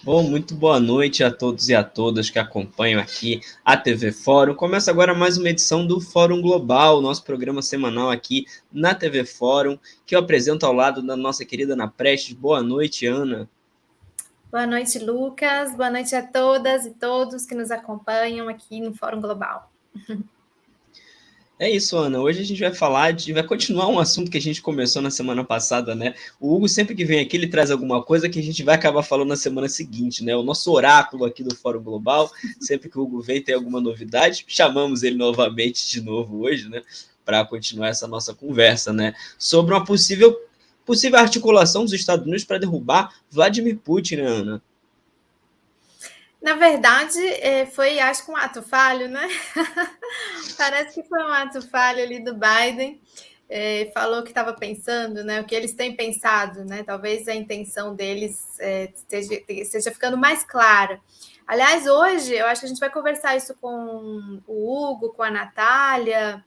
Oh, muito boa noite a todos e a todas que acompanham aqui a TV Fórum. Começa agora mais uma edição do Fórum Global, nosso programa semanal aqui na TV Fórum, que eu apresento ao lado da nossa querida Ana Prestes. Boa noite, Ana. Boa noite, Lucas. Boa noite a todas e todos que nos acompanham aqui no Fórum Global. É isso, Ana. Hoje a gente vai continuar um assunto que a gente começou na semana passada, né? O Hugo, sempre que vem aqui, ele traz alguma coisa que a gente vai acabar falando na semana seguinte, né? O nosso oráculo aqui do Fórum Global, sempre que o Hugo vem tem alguma novidade, chamamos ele novamente de novo hoje, né? Para continuar essa nossa conversa, né? Sobre uma possível articulação dos Estados Unidos para derrubar Vladimir Putin, né, Ana? Na verdade, foi, acho que um ato falho, né? Parece que foi um ato falho ali do Biden. Falou que estava pensando, né? O que eles têm pensado, né? Talvez a intenção deles esteja ficando mais clara. Aliás, hoje eu acho que a gente vai conversar isso com o Hugo, com a Natália.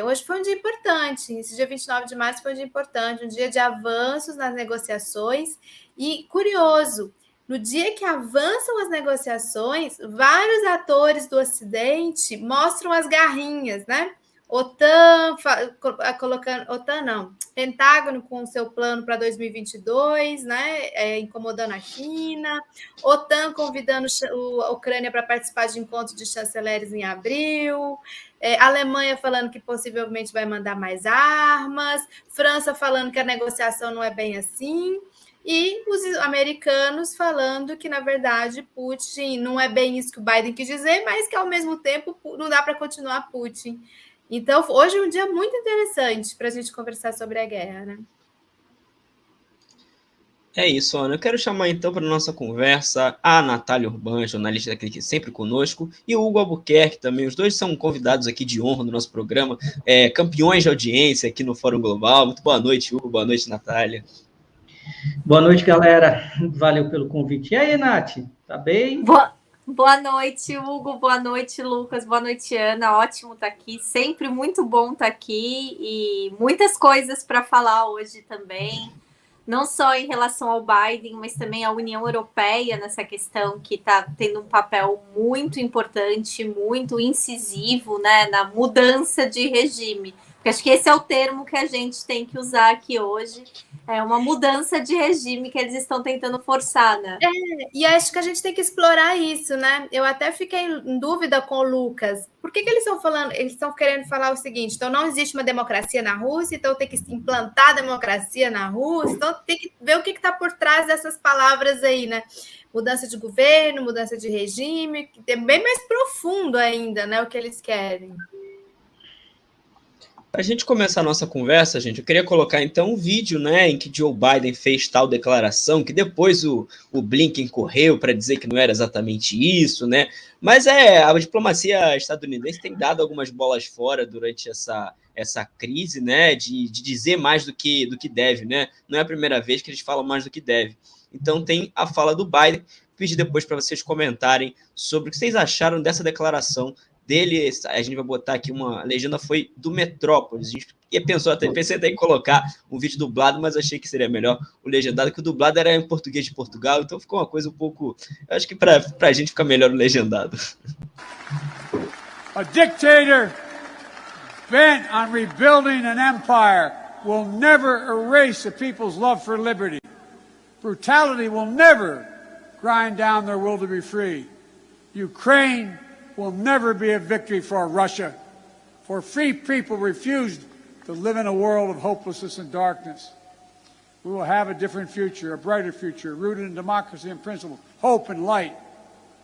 Hoje foi um dia importante. Esse dia 29 de março foi um dia importante, um dia de avanços nas negociações. E curioso, no dia que avançam as negociações, vários atores do Ocidente mostram as garrinhas, né? OTAN colocando, OTAN não, Pentágono com o seu plano para 2022, né? Incomodando a China, OTAN convidando a Ucrânia para participar de encontro de chanceleres em abril, Alemanha falando que possivelmente vai mandar mais armas, França falando que a negociação não é bem assim. E os americanos falando que, na verdade, Putin não é bem isso que o Biden quis dizer, mas que, ao mesmo tempo, não dá para continuar Putin. Então, hoje é um dia muito interessante para a gente conversar sobre a guerra, né? É isso, Ana. Eu quero chamar então para a nossa conversa a Natália Urban, jornalista aqui sempre conosco, e o Hugo Albuquerque também. Os dois são convidados aqui de honra no nosso programa, campeões de audiência aqui no Fórum Global. Muito boa noite, Hugo. Boa noite, Natália. Boa noite, galera. Valeu pelo convite. E aí, Nath? Tá bem? Boa noite, Hugo. Boa noite, Lucas. Boa noite, Ana. Ótimo estar aqui. Sempre muito bom estar aqui e muitas coisas para falar hoje também. Não só em relação ao Biden, mas também à União Europeia nessa questão que está tendo um papel muito importante, muito incisivo, né, na mudança de regime. Porque acho que esse é o termo que a gente tem que usar aqui hoje. É uma mudança de regime que eles estão tentando forçar, né? E acho que a gente tem que explorar isso, né? Eu até fiquei em dúvida com o Lucas. Por que eles estão falando? Eles estão querendo falar o seguinte: então não existe uma democracia na Rússia, então tem que implantar a democracia na Rússia, então tem que ver o que está por trás dessas palavras aí, né? Mudança de governo, mudança de regime, que é bem mais profundo ainda, né? O que eles querem. Para a gente começar a nossa conversa, gente, eu queria colocar então um vídeo, né, em que Joe Biden fez tal declaração, que depois o Blinken correu para dizer que não era exatamente isso, né? Mas a diplomacia estadunidense tem dado algumas bolas fora durante essa crise, né, de dizer mais do que deve, né? Não é a primeira vez que eles falam mais do que deve. Então tem a fala do Biden. Pedi depois para vocês comentarem sobre o que vocês acharam dessa declaração dele. A gente vai botar aqui a legenda foi do Metrópolis. A gente pensei até em colocar um vídeo dublado, mas achei que seria melhor o legendado, que o dublado era em português de Portugal, então ficou uma coisa um pouco... Eu acho que para a gente fica melhor o legendado. A dictator bent on rebuilding an empire will never erase a people's love for liberty. Brutality will never grind down their will to be free. Ukraine will never be a victory for Russia, for free people refused to live in a world of hopelessness and darkness. We will have a different future, a brighter future, rooted in democracy and principle, hope and light,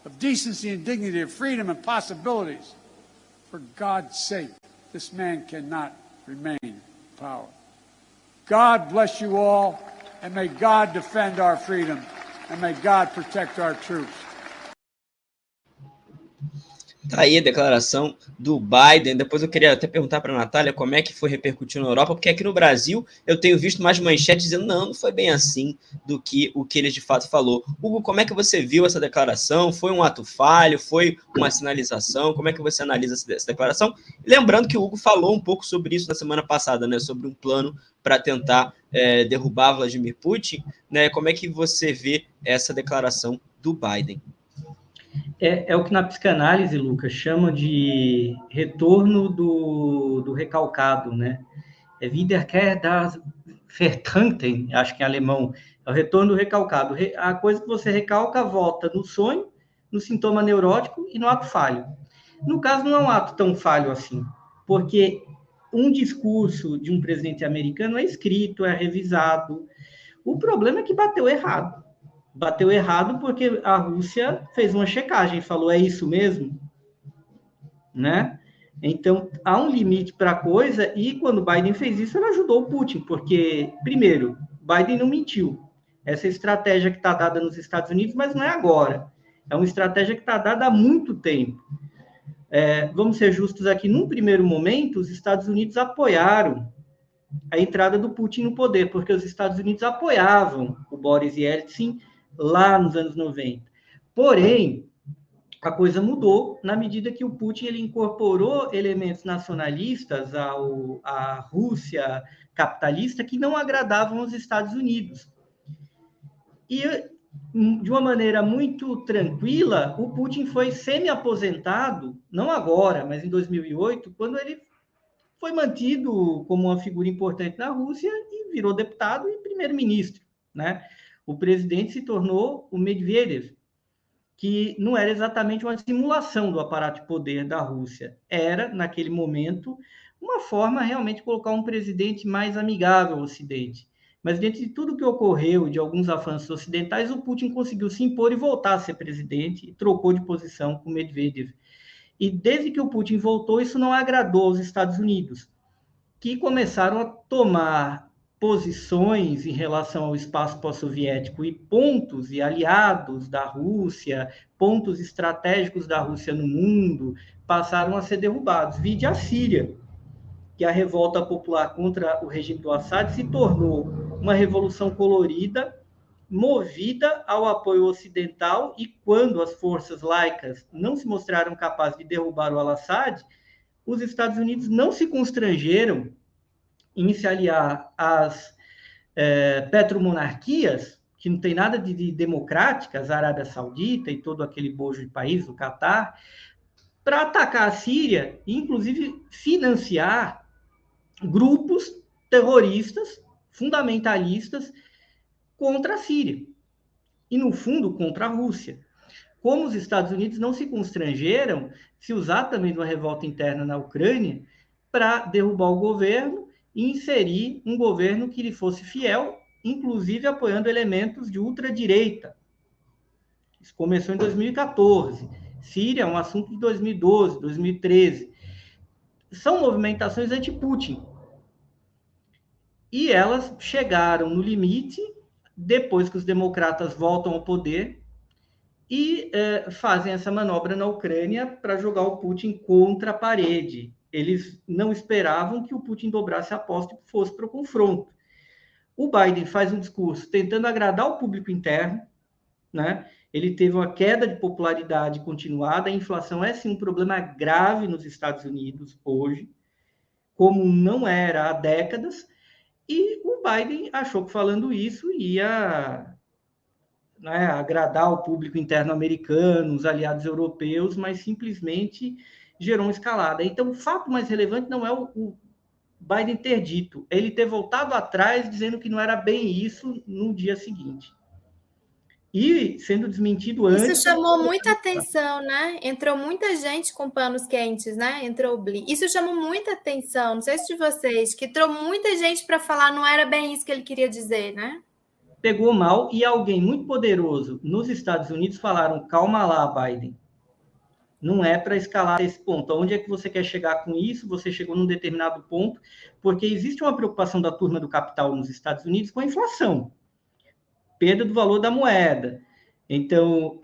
of decency and dignity, of freedom and possibilities. For God's sake, this man cannot remain in power. God bless you all, and may God defend our freedom, and may God protect our troops. Tá aí a declaração do Biden. Depois eu queria até perguntar para a Natália como é que foi repercutir na Europa, porque aqui no Brasil eu tenho visto mais manchetes dizendo não foi bem assim do que o que ele de fato falou. Hugo, como é que você viu essa declaração? Foi um ato falho? Foi uma sinalização? Como é que você analisa essa declaração? Lembrando que o Hugo falou um pouco sobre isso na semana passada, né? Sobre um plano para tentar derrubar Vladimir Putin, né? Como é que você vê essa declaração do Biden? É o que na psicanálise, Lucas, chama de retorno do recalcado, né? Wiederkehr das Vertrankten, acho que em alemão, é o retorno do recalcado. A coisa que você recalca volta no sonho, no sintoma neurótico e no ato falho. No caso, não é um ato tão falho assim, porque um discurso de um presidente americano é escrito, é revisado. O problema é que bateu errado. Bateu errado porque a Rússia fez uma checagem, falou, é isso mesmo? Né? Então, há um limite para a coisa, e quando o Biden fez isso, ele ajudou o Putin, porque, primeiro, Biden não mentiu. Essa estratégia que está dada nos Estados Unidos, mas não é agora. É uma estratégia que está dada há muito tempo. Vamos ser justos aqui, num primeiro momento, os Estados Unidos apoiaram a entrada do Putin no poder, porque os Estados Unidos apoiavam o Boris Yeltsin lá nos anos 90. Porém, a coisa mudou na medida que o Putin ele incorporou elementos nacionalistas à Rússia capitalista que não agradavam aos Estados Unidos. E, de uma maneira muito tranquila, o Putin foi semi-aposentado, não agora, mas em 2008, quando ele foi mantido como uma figura importante na Rússia e virou deputado e primeiro-ministro, né? O presidente se tornou o Medvedev, que não era exatamente uma simulação do aparato de poder da Rússia. Era, naquele momento, uma forma realmente de colocar um presidente mais amigável ao Ocidente. Mas, dentro de tudo que ocorreu, de alguns avanços ocidentais, o Putin conseguiu se impor e voltar a ser presidente e trocou de posição com o Medvedev. E desde que o Putin voltou, isso não agradou aos Estados Unidos, que começaram a tomar posições em relação ao espaço pós-soviético e pontos e aliados da Rússia, pontos estratégicos da Rússia no mundo, passaram a ser derrubados. Vide a Síria, que a revolta popular contra o regime do Assad se tornou uma revolução colorida, movida ao apoio ocidental, e quando as forças laicas não se mostraram capazes de derrubar o al-Assad, os Estados Unidos não se constrangeram em se aliar às petromonarquias, que não tem nada de democráticas, a Arábia Saudita e todo aquele bojo de país, o Catar, para atacar a Síria e, inclusive, financiar grupos terroristas, fundamentalistas, contra a Síria. E, no fundo, contra a Rússia. Como os Estados Unidos não se constrangeram se usar também de uma revolta interna na Ucrânia para derrubar o governo e inserir um governo que lhe fosse fiel, inclusive apoiando elementos de ultradireita. Isso começou em 2014. Síria é um assunto de 2012, 2013. São movimentações anti-Putin. E elas chegaram no limite depois que os democratas voltam ao poder e fazem essa manobra na Ucrânia para jogar o Putin contra a parede. Eles não esperavam que o Putin dobrasse a aposta e fosse para o confronto. O Biden faz um discurso tentando agradar o público interno, né? Ele teve uma queda de popularidade continuada, a inflação é sim um problema grave nos Estados Unidos hoje, como não era há décadas, e o Biden achou que falando isso ia agradar o público interno americano, os aliados europeus, mas simplesmente gerou uma escalada. Então, o fato mais relevante não é o Biden ter dito, ele ter voltado atrás dizendo que não era bem isso no dia seguinte. E sendo desmentido antes... Isso chamou muita atenção, né? Entrou muita gente com panos quentes, né? Entrou o Blink. Isso chamou muita atenção, não sei se de vocês, que entrou muita gente para falar não era bem isso que ele queria dizer, né? Pegou mal, e alguém muito poderoso nos Estados Unidos falaram, calma lá, Biden. Não é para escalar esse ponto. Onde é que você quer chegar com isso? Você chegou num determinado ponto, porque existe uma preocupação da turma do capital nos Estados Unidos com a inflação. Perda do valor da moeda. Então,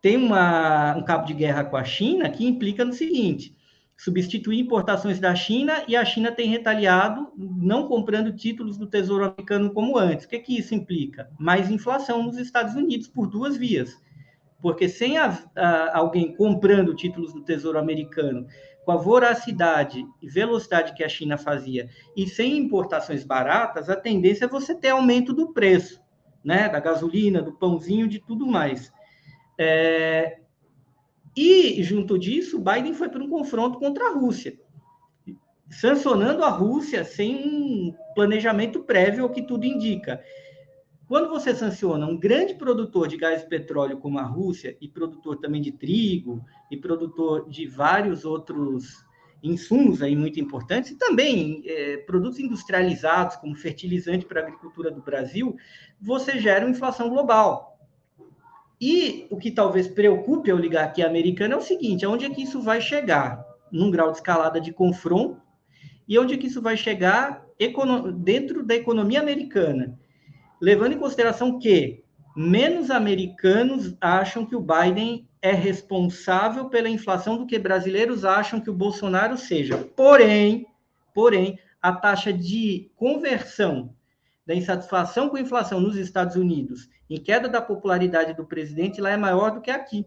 tem um cabo de guerra com a China que implica no seguinte: substituir importações da China, e a China tem retaliado não comprando títulos do Tesouro Americano como antes. O que isso implica? Mais inflação nos Estados Unidos por duas vias. Porque sem alguém comprando títulos do Tesouro Americano com a voracidade e velocidade que a China fazia, e sem importações baratas, a tendência é você ter aumento do preço, né? Da gasolina, do pãozinho, de tudo mais. E, junto disso, Biden foi para um confronto contra a Rússia, sancionando a Rússia sem um planejamento prévio, ao que tudo indica. Quando você sanciona um grande produtor de gás e petróleo como a Rússia, e produtor também de trigo, e produtor de vários outros insumos aí muito importantes, e também produtos industrializados, como fertilizante para a agricultura do Brasil, você gera uma inflação global. E o que talvez preocupe a oligarquia americana é o seguinte: aonde é que isso vai chegar? Num grau de escalada de confronto, e onde é que isso vai chegar dentro da economia americana? Levando em consideração que menos americanos acham que o Biden é responsável pela inflação do que brasileiros acham que o Bolsonaro seja. Porém, a taxa de conversão da insatisfação com a inflação nos Estados Unidos em queda da popularidade do presidente lá é maior do que aqui.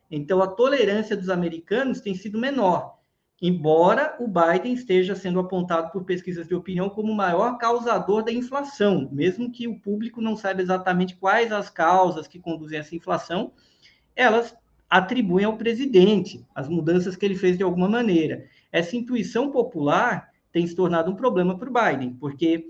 Então, a tolerância dos americanos tem sido menor, embora o Biden esteja sendo apontado por pesquisas de opinião como o maior causador da inflação, mesmo que o público não saiba exatamente quais as causas que conduzem a essa inflação, elas atribuem ao presidente as mudanças que ele fez de alguma maneira. Essa intuição popular tem se tornado um problema para o Biden, porque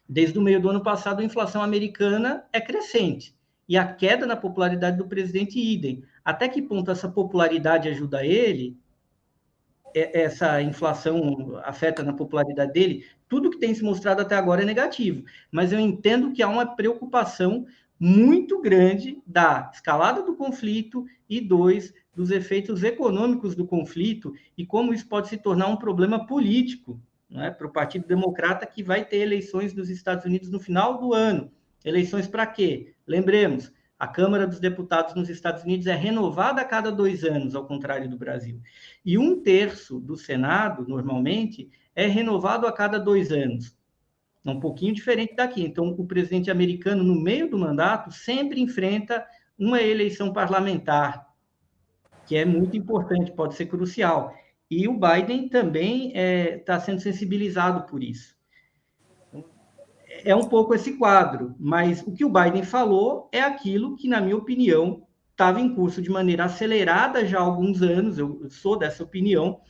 desde o meio do ano passado a inflação americana é crescente, e a queda na popularidade do presidente idem. Até que ponto essa popularidade ajuda ele, essa inflação afeta na popularidade dele? Tudo que tem se mostrado até agora é negativo, mas eu entendo que há uma preocupação muito grande da escalada do conflito e, dos efeitos econômicos do conflito e como isso pode se tornar um problema político, né, para o Partido Democrata, que vai ter eleições nos Estados Unidos no final do ano. Eleições para quê? Lembremos, a Câmara dos Deputados nos Estados Unidos é renovada a cada 2 anos, ao contrário do Brasil. E 1/3 do Senado, normalmente, é renovado a cada 2 anos. É um pouquinho diferente daqui. Então, o presidente americano, no meio do mandato, sempre enfrenta uma eleição parlamentar, que é muito importante, pode ser crucial. E o Biden também está sendo sensibilizado por isso. É um pouco esse quadro, mas o que o Biden falou é aquilo que, na minha opinião, estava em curso de maneira acelerada já há alguns anos. Eu sou dessa opinião,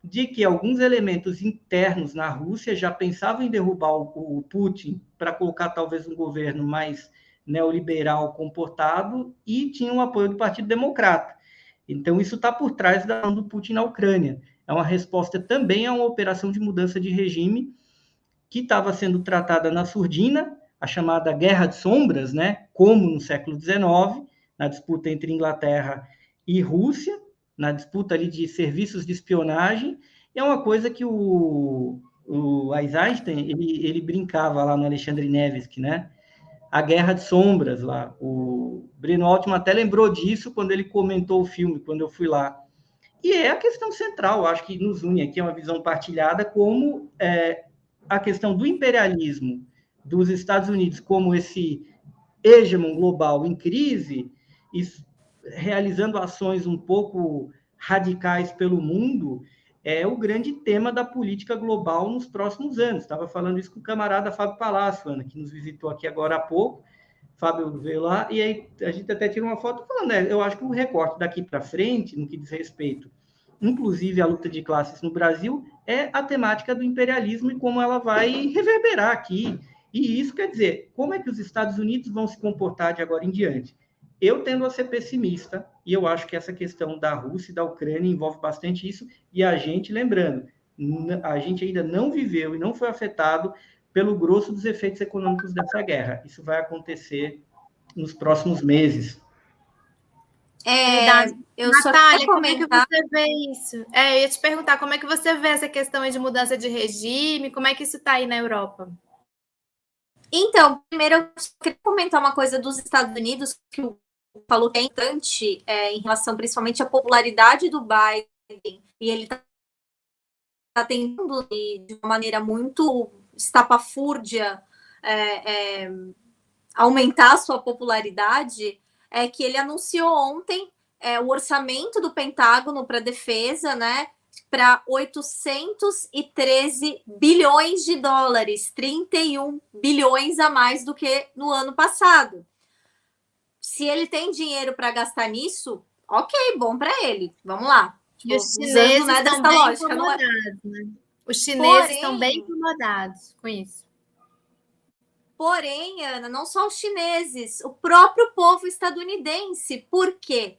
de que alguns elementos internos na Rússia já pensavam em derrubar o Putin para colocar talvez um governo mais neoliberal comportado, e tinham o apoio do Partido Democrata. Então, isso está por trás da ação do Putin na Ucrânia. É uma resposta também a uma operação de mudança de regime que estava sendo tratada na surdina, a chamada Guerra de Sombras, né? Como no século XIX, na disputa entre Inglaterra e Rússia, na disputa ali de serviços de espionagem. E é uma coisa que o Eisenstein, ele brincava lá no Alexandre Nevsky, né? A Guerra de Sombras lá. O Breno Altman até lembrou disso quando ele comentou o filme, quando eu fui lá. E é a questão central, acho que nos une aqui, é uma visão partilhada, como a questão do imperialismo dos Estados Unidos como esse hegemon global em crise, e realizando ações um pouco radicais pelo mundo, é o grande tema da política global nos próximos anos. Estava falando isso com o camarada Fábio Palácio, Ana, que nos visitou aqui agora há pouco. Fábio veio lá, e aí a gente até tirou uma foto falando, eu acho que o recorte daqui para frente, no que diz respeito, inclusive à luta de classes no Brasil, é a temática do imperialismo e como ela vai reverberar aqui. E isso quer dizer, como é que os Estados Unidos vão se comportar de agora em diante? Eu tendo a ser pessimista, e eu acho que essa questão da Rússia e da Ucrânia envolve bastante isso, e a gente, lembrando, a gente ainda não viveu e não foi afetado pelo grosso dos efeitos econômicos dessa guerra. Isso vai acontecer nos próximos meses. Natália, como é que você vê isso? Eu ia te perguntar, como é que você vê essa questão de mudança de regime? Como é que isso está aí na Europa? Então, primeiro eu queria comentar uma coisa dos Estados Unidos, que o falou que é importante em relação principalmente à popularidade do Biden, e ele está tentando de uma maneira muito estapafúrdia aumentar a sua popularidade, é que ele anunciou ontem o orçamento do Pentágono para defesa, né, para 813 bilhões de dólares, 31 bilhões a mais do que no ano passado. Se ele tem dinheiro para gastar nisso, ok, bom para ele. Vamos lá. Tipo, e os chineses usando, né, dessa lógica, não é? Né? Os chineses estão bem incomodados com isso. Porém, Ana, não só os chineses, o próprio povo estadunidense. Por quê?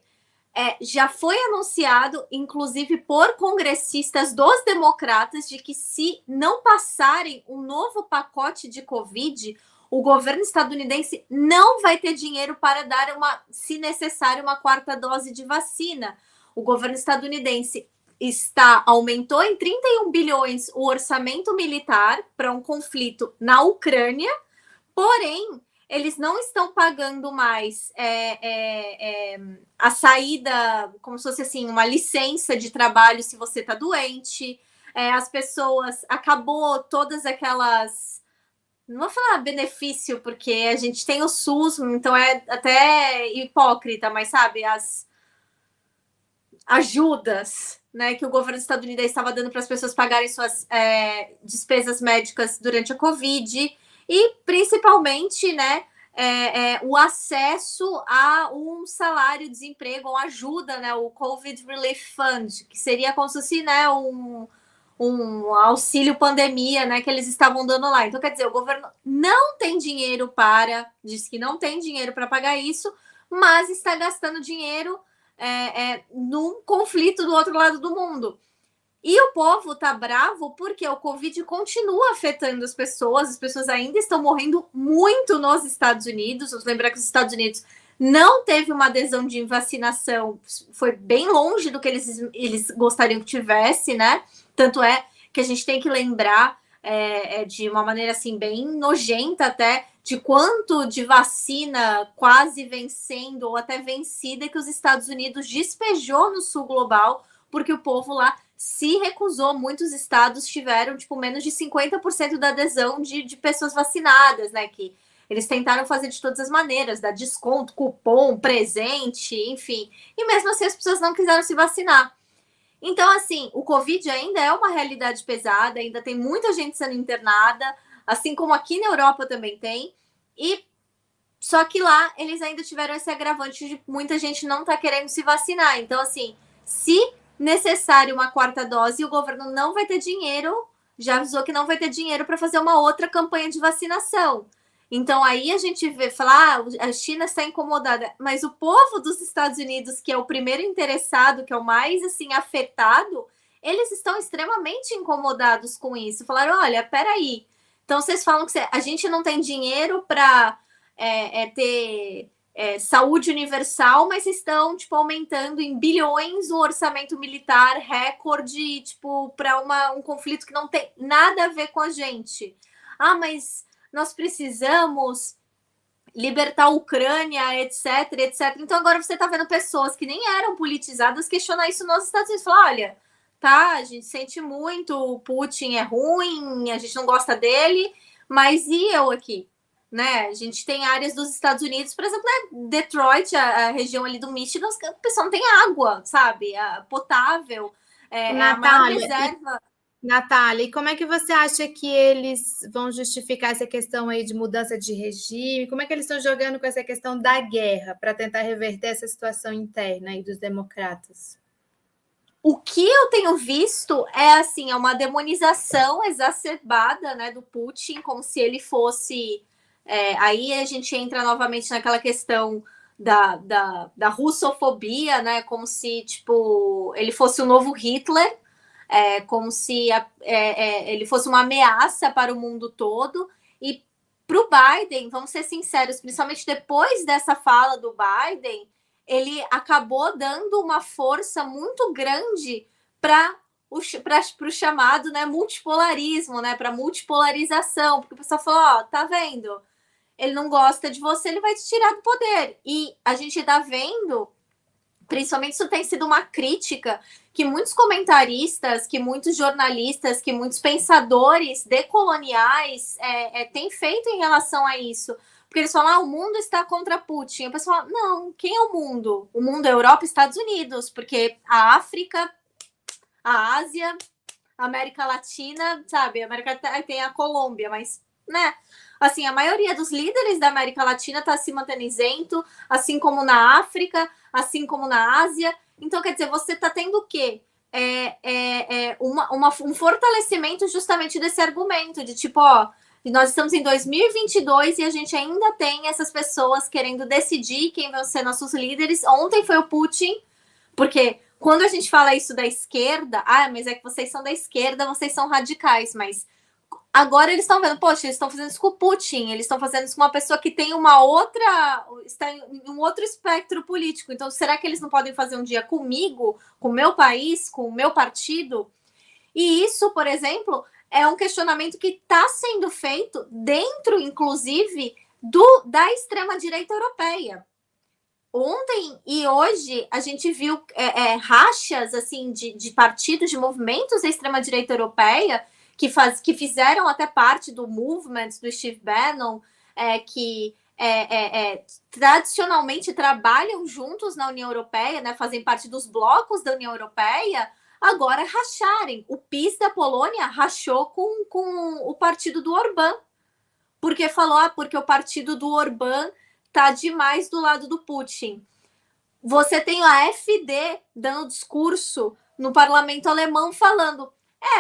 Já foi anunciado, inclusive por congressistas dos democratas, de que se não passarem um novo pacote de Covid, o governo estadunidense não vai ter dinheiro para dar, se necessário, uma quarta dose de vacina. O governo estadunidense aumentou em 31 bilhões o orçamento militar para um conflito na Ucrânia, porém, eles não estão pagando mais a saída, como se fosse assim, uma licença de trabalho se você está doente. As pessoas, acabou todas aquelas, não vou falar benefício, porque a gente tem o SUS, então é até hipócrita, mas sabe, as ajudas, né, que o governo estadunidense estava dando para as pessoas pagarem suas despesas médicas durante a Covid. E, principalmente, né, o acesso a um salário-desemprego, ou ajuda, né, o Covid Relief Fund, que seria como se fosse, né, um auxílio pandemia, né, que eles estavam dando lá. Então, quer dizer, o governo não tem dinheiro diz que não tem dinheiro para pagar isso, mas está gastando dinheiro num conflito do outro lado do mundo. E o povo tá bravo porque o Covid continua afetando as pessoas ainda estão morrendo muito nos Estados Unidos. Vamos lembrar que os Estados Unidos não teve uma adesão de vacinação, foi bem longe do que eles gostariam que tivesse, né? Tanto é que a gente tem que lembrar de uma maneira assim bem nojenta até, de quanto de vacina quase vencendo ou até vencida que os Estados Unidos despejou no sul global, porque o povo lá se recusou. Muitos estados tiveram tipo menos de 50% da adesão de pessoas vacinadas, né? Que eles tentaram fazer de todas as maneiras, dar desconto, cupom, presente, enfim. E mesmo assim as pessoas não quiseram se vacinar. Então, assim, o Covid ainda é uma realidade pesada, ainda tem muita gente sendo internada, assim como aqui na Europa também tem. E só que lá eles ainda tiveram esse agravante de muita gente não tá querendo se vacinar. Então, assim, se necessário uma quarta dose, o governo não vai ter dinheiro, já avisou que não vai ter dinheiro para fazer uma outra campanha de vacinação. Então aí a gente vê, falar, a China está incomodada, mas o povo dos Estados Unidos, que é o primeiro interessado, que é o mais assim afetado, eles estão extremamente incomodados com isso. Falaram, olha, peraí, então vocês falam que a gente não tem dinheiro para ter saúde universal, mas estão tipo aumentando em bilhões o orçamento militar recorde, tipo, para um conflito que não tem nada a ver com a gente. Ah, mas nós precisamos libertar a Ucrânia, etc, etc. Então agora você está vendo pessoas que nem eram politizadas questionar isso nos Estados Unidos. Falar, olha, tá, a gente sente muito, o Putin é ruim, a gente não gosta dele, mas e eu aqui? Né? A gente tem áreas dos Estados Unidos, por exemplo, né? Detroit, a região ali do Michigan, o pessoal não tem água, sabe? Potável, a maior reserva. Natália, e como é que você acha que eles vão justificar essa questão aí de mudança de regime? Como é que eles estão jogando com essa questão da guerra para tentar reverter essa situação interna aí dos democratas? O que eu tenho visto é uma demonização exacerbada, né, do Putin, como se ele fosse... aí a gente entra novamente naquela questão da russofobia, né, como se tipo, ele fosse o novo Hitler, como se ele fosse uma ameaça para o mundo todo. E para o Biden, vamos ser sinceros, principalmente depois dessa fala do Biden, ele acabou dando uma força muito grande para o chamado, né, multipolarismo, né, para multipolarização, porque o pessoal falou, tá vendo? ele não gosta de você, ele vai te tirar do poder. E a gente está vendo, principalmente isso tem sido uma crítica que muitos comentaristas, que muitos jornalistas, que muitos pensadores decoloniais têm feito em relação a isso. Porque eles falam, o mundo está contra Putin. O pessoal fala, não, quem é o mundo? O mundo é Europa e Estados Unidos, porque a África, a Ásia, a América Latina, sabe? A América tem a Colômbia, mas, né? Assim, a maioria dos líderes da América Latina está se mantendo isento, assim como na África, assim como na Ásia. Então, quer dizer, você está tendo o quê? Um fortalecimento justamente desse argumento de tipo, ó, nós estamos em 2022 e a gente ainda tem essas pessoas querendo decidir quem vão ser nossos líderes. Ontem foi o Putin, porque quando a gente fala isso da esquerda, mas é que vocês são da esquerda, vocês são radicais, mas agora eles estão vendo, poxa, eles estão fazendo isso com o Putin, eles estão fazendo isso com uma pessoa que tem está em um outro espectro político. Então, será que eles não podem fazer um dia comigo, com o meu país, com o meu partido? E isso, por exemplo, é um questionamento que está sendo feito dentro, inclusive, da extrema-direita europeia. Ontem e hoje a gente viu rachas assim, de partidos, de movimentos da extrema-direita europeia que fizeram até parte do movement do Steve Bannon, que tradicionalmente trabalham juntos na União Europeia, né, fazem parte dos blocos da União Europeia, agora racharem. O PiS da Polônia rachou com o partido do Orbán, porque falou, porque o partido do Orbán está demais do lado do Putin. Você tem a AfD dando discurso no parlamento alemão falando,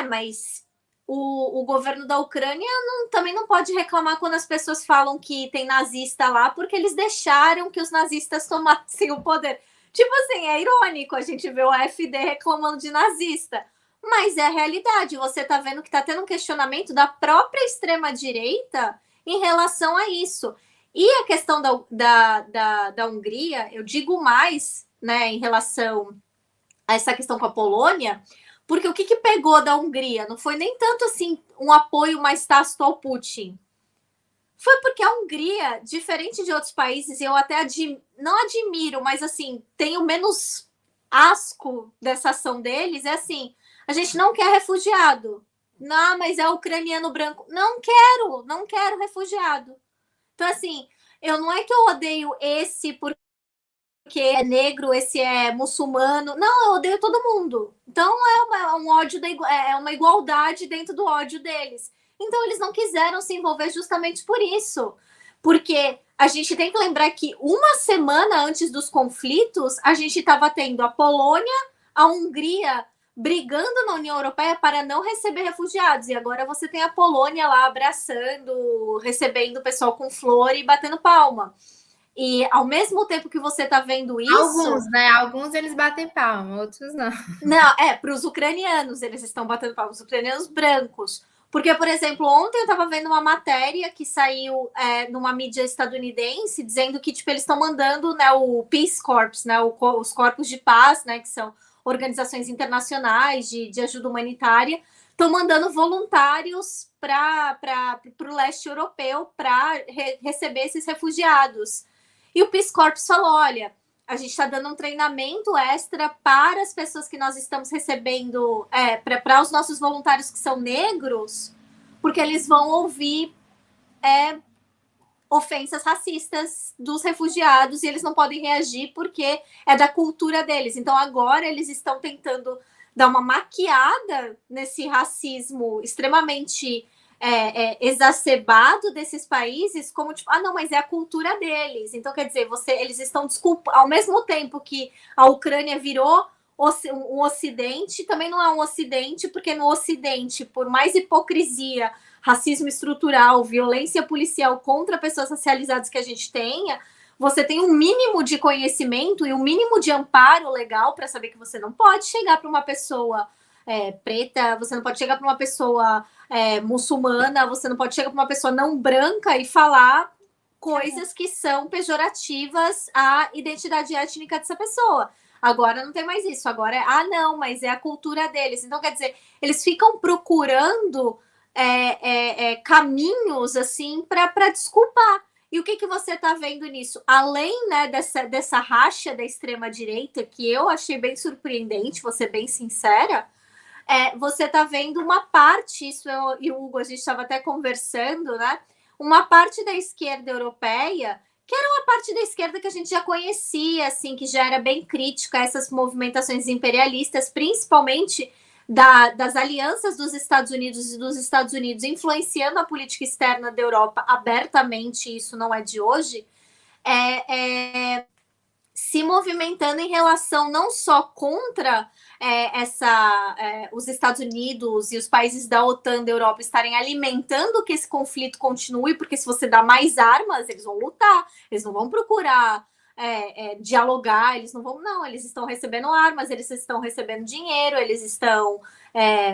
mas o governo da Ucrânia também não pode reclamar quando as pessoas falam que tem nazista lá, porque eles deixaram que os nazistas tomassem o poder. Tipo assim, é irônico a gente ver o AfD reclamando de nazista, mas é a realidade. Você tá vendo que tá tendo um questionamento da própria extrema-direita em relação a isso. E a questão da Hungria, eu digo mais, né, em relação a essa questão com a Polônia, porque o que pegou da Hungria? Não foi nem tanto assim um apoio mais tácito ao Putin. Foi porque a Hungria, diferente de outros países, eu até não admiro, mas assim, tenho menos asco dessa ação deles, é assim, a gente não quer refugiado. Não, mas é ucraniano branco. Não quero refugiado. Então, assim, não é que eu odeio esse porque é negro, esse é muçulmano. Não, eu odeio todo mundo. Então, um ódio, é uma igualdade dentro do ódio deles. Então, eles não quiseram se envolver justamente por isso. Porque a gente tem que lembrar que uma semana antes dos conflitos, a gente estava tendo a Polônia, a Hungria brigando na União Europeia para não receber refugiados. E agora você tem a Polônia lá abraçando, recebendo o pessoal com flor e batendo palma. E ao mesmo tempo que você está vendo isso... Alguns, né? Alguns eles batem palma, outros não. Não, para os ucranianos eles estão batendo palma, os ucranianos brancos. Porque, por exemplo, ontem eu estava vendo uma matéria que saiu numa mídia estadunidense dizendo que tipo, eles estão mandando, né, o Peace Corps, né, os corpos de paz, né, que são organizações internacionais de ajuda humanitária, estão mandando voluntários para o leste europeu para receber esses refugiados. E o Peace Corps falou, olha, a gente está dando um treinamento extra para as pessoas que nós estamos recebendo, para os nossos voluntários que são negros, porque eles vão ouvir ofensas racistas dos refugiados e eles não podem reagir porque é da cultura deles. Então, agora eles estão tentando dar uma maquiada nesse racismo extremamente exacerbado desses países, como tipo, não, mas é a cultura deles. Então, quer dizer, eles estão ao mesmo tempo que a Ucrânia virou um ocidente, também não é um ocidente, porque no ocidente, por mais hipocrisia, racismo estrutural, violência policial contra pessoas racializadas que a gente tenha, você tem um mínimo de conhecimento e um mínimo de amparo legal para saber que você não pode chegar para uma pessoa preta, você não pode chegar para uma pessoa muçulmana, você não pode chegar para uma pessoa não branca e falar coisas que são pejorativas à identidade étnica dessa pessoa. Agora não tem mais isso, agora não, mas é a cultura deles. Então, quer dizer, eles ficam procurando caminhos assim para desculpar. E o que você está vendo nisso? Além, né, dessa racha da extrema-direita, que eu achei bem surpreendente, vou ser bem sincera, você está vendo uma parte, isso eu e o Hugo, a gente estava até conversando, né? Uma parte da esquerda europeia, que era uma parte da esquerda que a gente já conhecia, assim, que já era bem crítica a essas movimentações imperialistas, principalmente das alianças dos Estados Unidos e dos Estados Unidos influenciando a política externa da Europa abertamente, isso não é de hoje, se movimentando em relação não só contra os Estados Unidos e os países da OTAN da Europa estarem alimentando que esse conflito continue, porque se você dá mais armas, eles vão lutar, eles não vão procurar dialogar, eles não vão, não, eles estão recebendo armas, eles estão recebendo dinheiro, eles estão,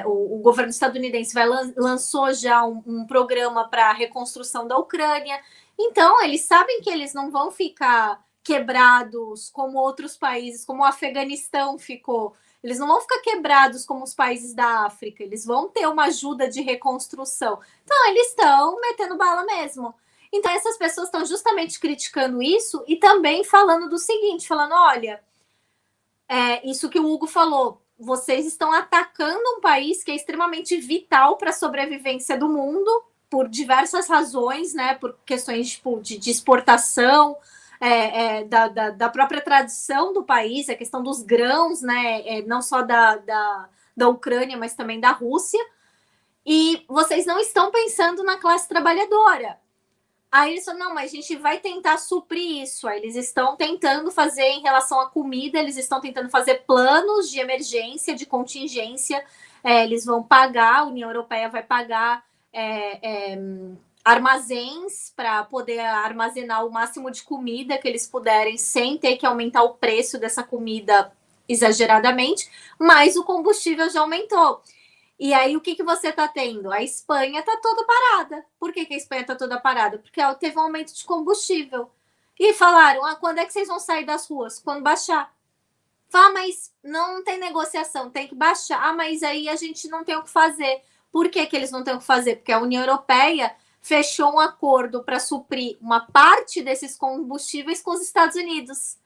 o governo estadunidense lançou já um programa para a reconstrução da Ucrânia, então eles sabem que eles não vão ficar quebrados como outros países, como o Afeganistão ficou, eles não vão ficar quebrados como os países da África, eles vão ter uma ajuda de reconstrução, então eles estão metendo bala mesmo. Então, essas pessoas estão justamente criticando isso e também falando do seguinte, falando, olha, isso que o Hugo falou, vocês estão atacando um país que é extremamente vital para a sobrevivência do mundo, por diversas razões, né, por questões tipo, de exportação, da própria tradição do país, a questão dos grãos, né, não só da Ucrânia, mas também da Rússia, e vocês não estão pensando na classe trabalhadora. Aí eles falam, não, mas a gente vai tentar suprir isso. Aí eles estão tentando fazer em relação à comida, eles estão tentando fazer planos de emergência, de contingência. Eles vão pagar, a União Europeia vai pagar armazéns para poder armazenar o máximo de comida que eles puderem, sem ter que aumentar o preço dessa comida exageradamente, mas o combustível já aumentou. E aí, o que você está tendo? A Espanha está toda parada. Por que a Espanha está toda parada? Porque ela teve um aumento de combustível. E falaram, quando é que vocês vão sair das ruas? Quando baixar. Fala, mas não tem negociação, tem que baixar. Mas aí a gente não tem o que fazer. Por que eles não têm o que fazer? Porque a União Europeia fechou um acordo para suprir uma parte desses combustíveis com os Estados Unidos.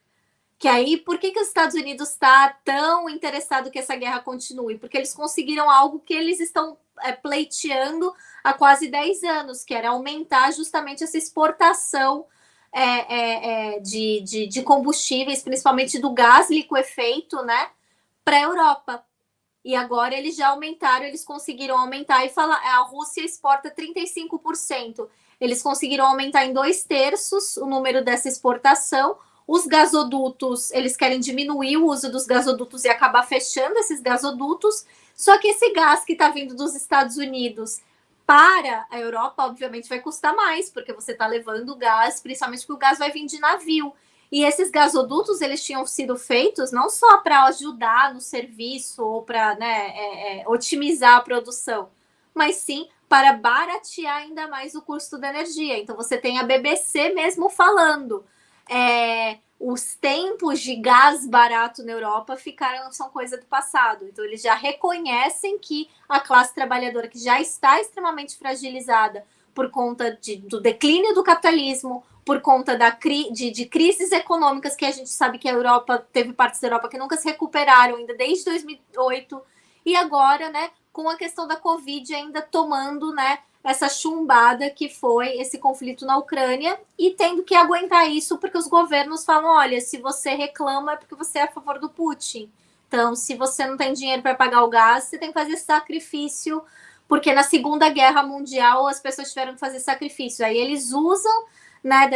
Que aí, por que os Estados Unidos está tão interessado que essa guerra continue? Porque eles conseguiram algo que eles estão pleiteando há quase 10 anos, que era aumentar justamente essa exportação de combustíveis, principalmente do gás liquefeito, né, para a Europa. E agora eles já aumentaram, eles conseguiram aumentar e falar, a Rússia exporta 35%. Eles conseguiram aumentar em 2/3 o número dessa exportação. Os gasodutos, eles querem diminuir o uso dos gasodutos e acabar fechando esses gasodutos. Só que esse gás que está vindo dos Estados Unidos para a Europa, obviamente, vai custar mais, porque você está levando gás, principalmente porque o gás vai vir de navio. E esses gasodutos, eles tinham sido feitos não só para ajudar no serviço ou para otimizar a produção, mas sim para baratear ainda mais o custo da energia. Então, você tem a BBC mesmo falando... os tempos de gás barato na Europa são coisa do passado. Então, eles já reconhecem que a classe trabalhadora, que já está extremamente fragilizada por conta do declínio do capitalismo, por conta de crises econômicas, que a gente sabe que a Europa, teve partes da Europa que nunca se recuperaram ainda desde 2008, e agora, né, com a questão da Covid ainda tomando, né, essa chumbada que foi esse conflito na Ucrânia e tendo que aguentar isso porque os governos falam, olha, se você reclama é porque você é a favor do Putin. Então, se você não tem dinheiro para pagar o gás, você tem que fazer sacrifício, porque na Segunda Guerra Mundial as pessoas tiveram que fazer sacrifício. Aí eles usam, né,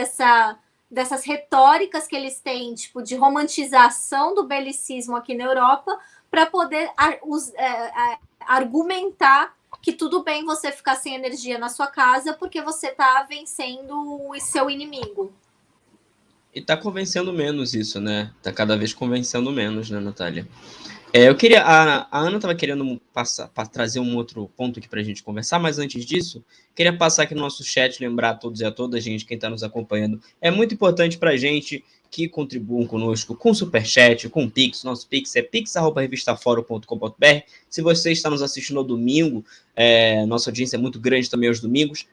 dessas retóricas que eles têm, tipo, de romantização do belicismo aqui na Europa, para poder argumentar que tudo bem você ficar sem energia na sua casa porque você está vencendo o seu inimigo. E está convencendo menos isso, né? Está cada vez convencendo menos, né, Natália? Eu queria... A Ana estava querendo trazer um outro ponto aqui para a gente conversar, mas antes disso, queria passar aqui no nosso chat, lembrar a todos e a todas, gente, quem está nos acompanhando. É muito importante para a gente que contribuam conosco com Superchat, com Pix. Nosso Pix é pix@revistaforo.com.br. Se você está nos assistindo ao domingo, nossa audiência é muito grande também aos domingos,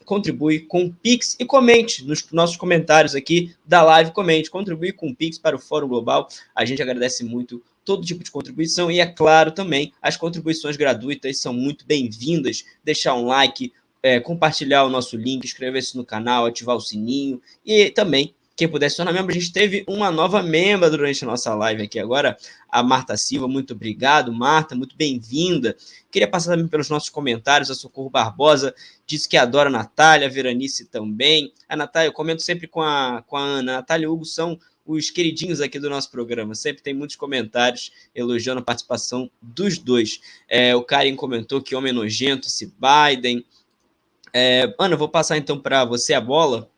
contribui com o Pix e comente nos nossos comentários aqui da live, contribui com o Pix para o Fórum Global. A gente agradece muito todo tipo de contribuição e, é claro, também as contribuições gratuitas são muito bem-vindas. Deixar um like, compartilhar o nosso link, inscrever-se no canal, ativar o sininho e também, quem puder se tornar membro, a gente teve uma nova membra durante a nossa live aqui agora, a Marta Silva. Muito obrigado, Marta, muito bem-vinda. Queria passar também pelos nossos comentários. A Socorro Barbosa disse que adora a Natália, a Veranice também. A Natália, eu comento sempre com a Ana. A Natália e o Hugo são os queridinhos aqui do nosso programa. Sempre tem muitos comentários elogiando a participação dos dois. O Karen comentou que homem nojento esse Biden. Ana, eu vou passar então para você a bola.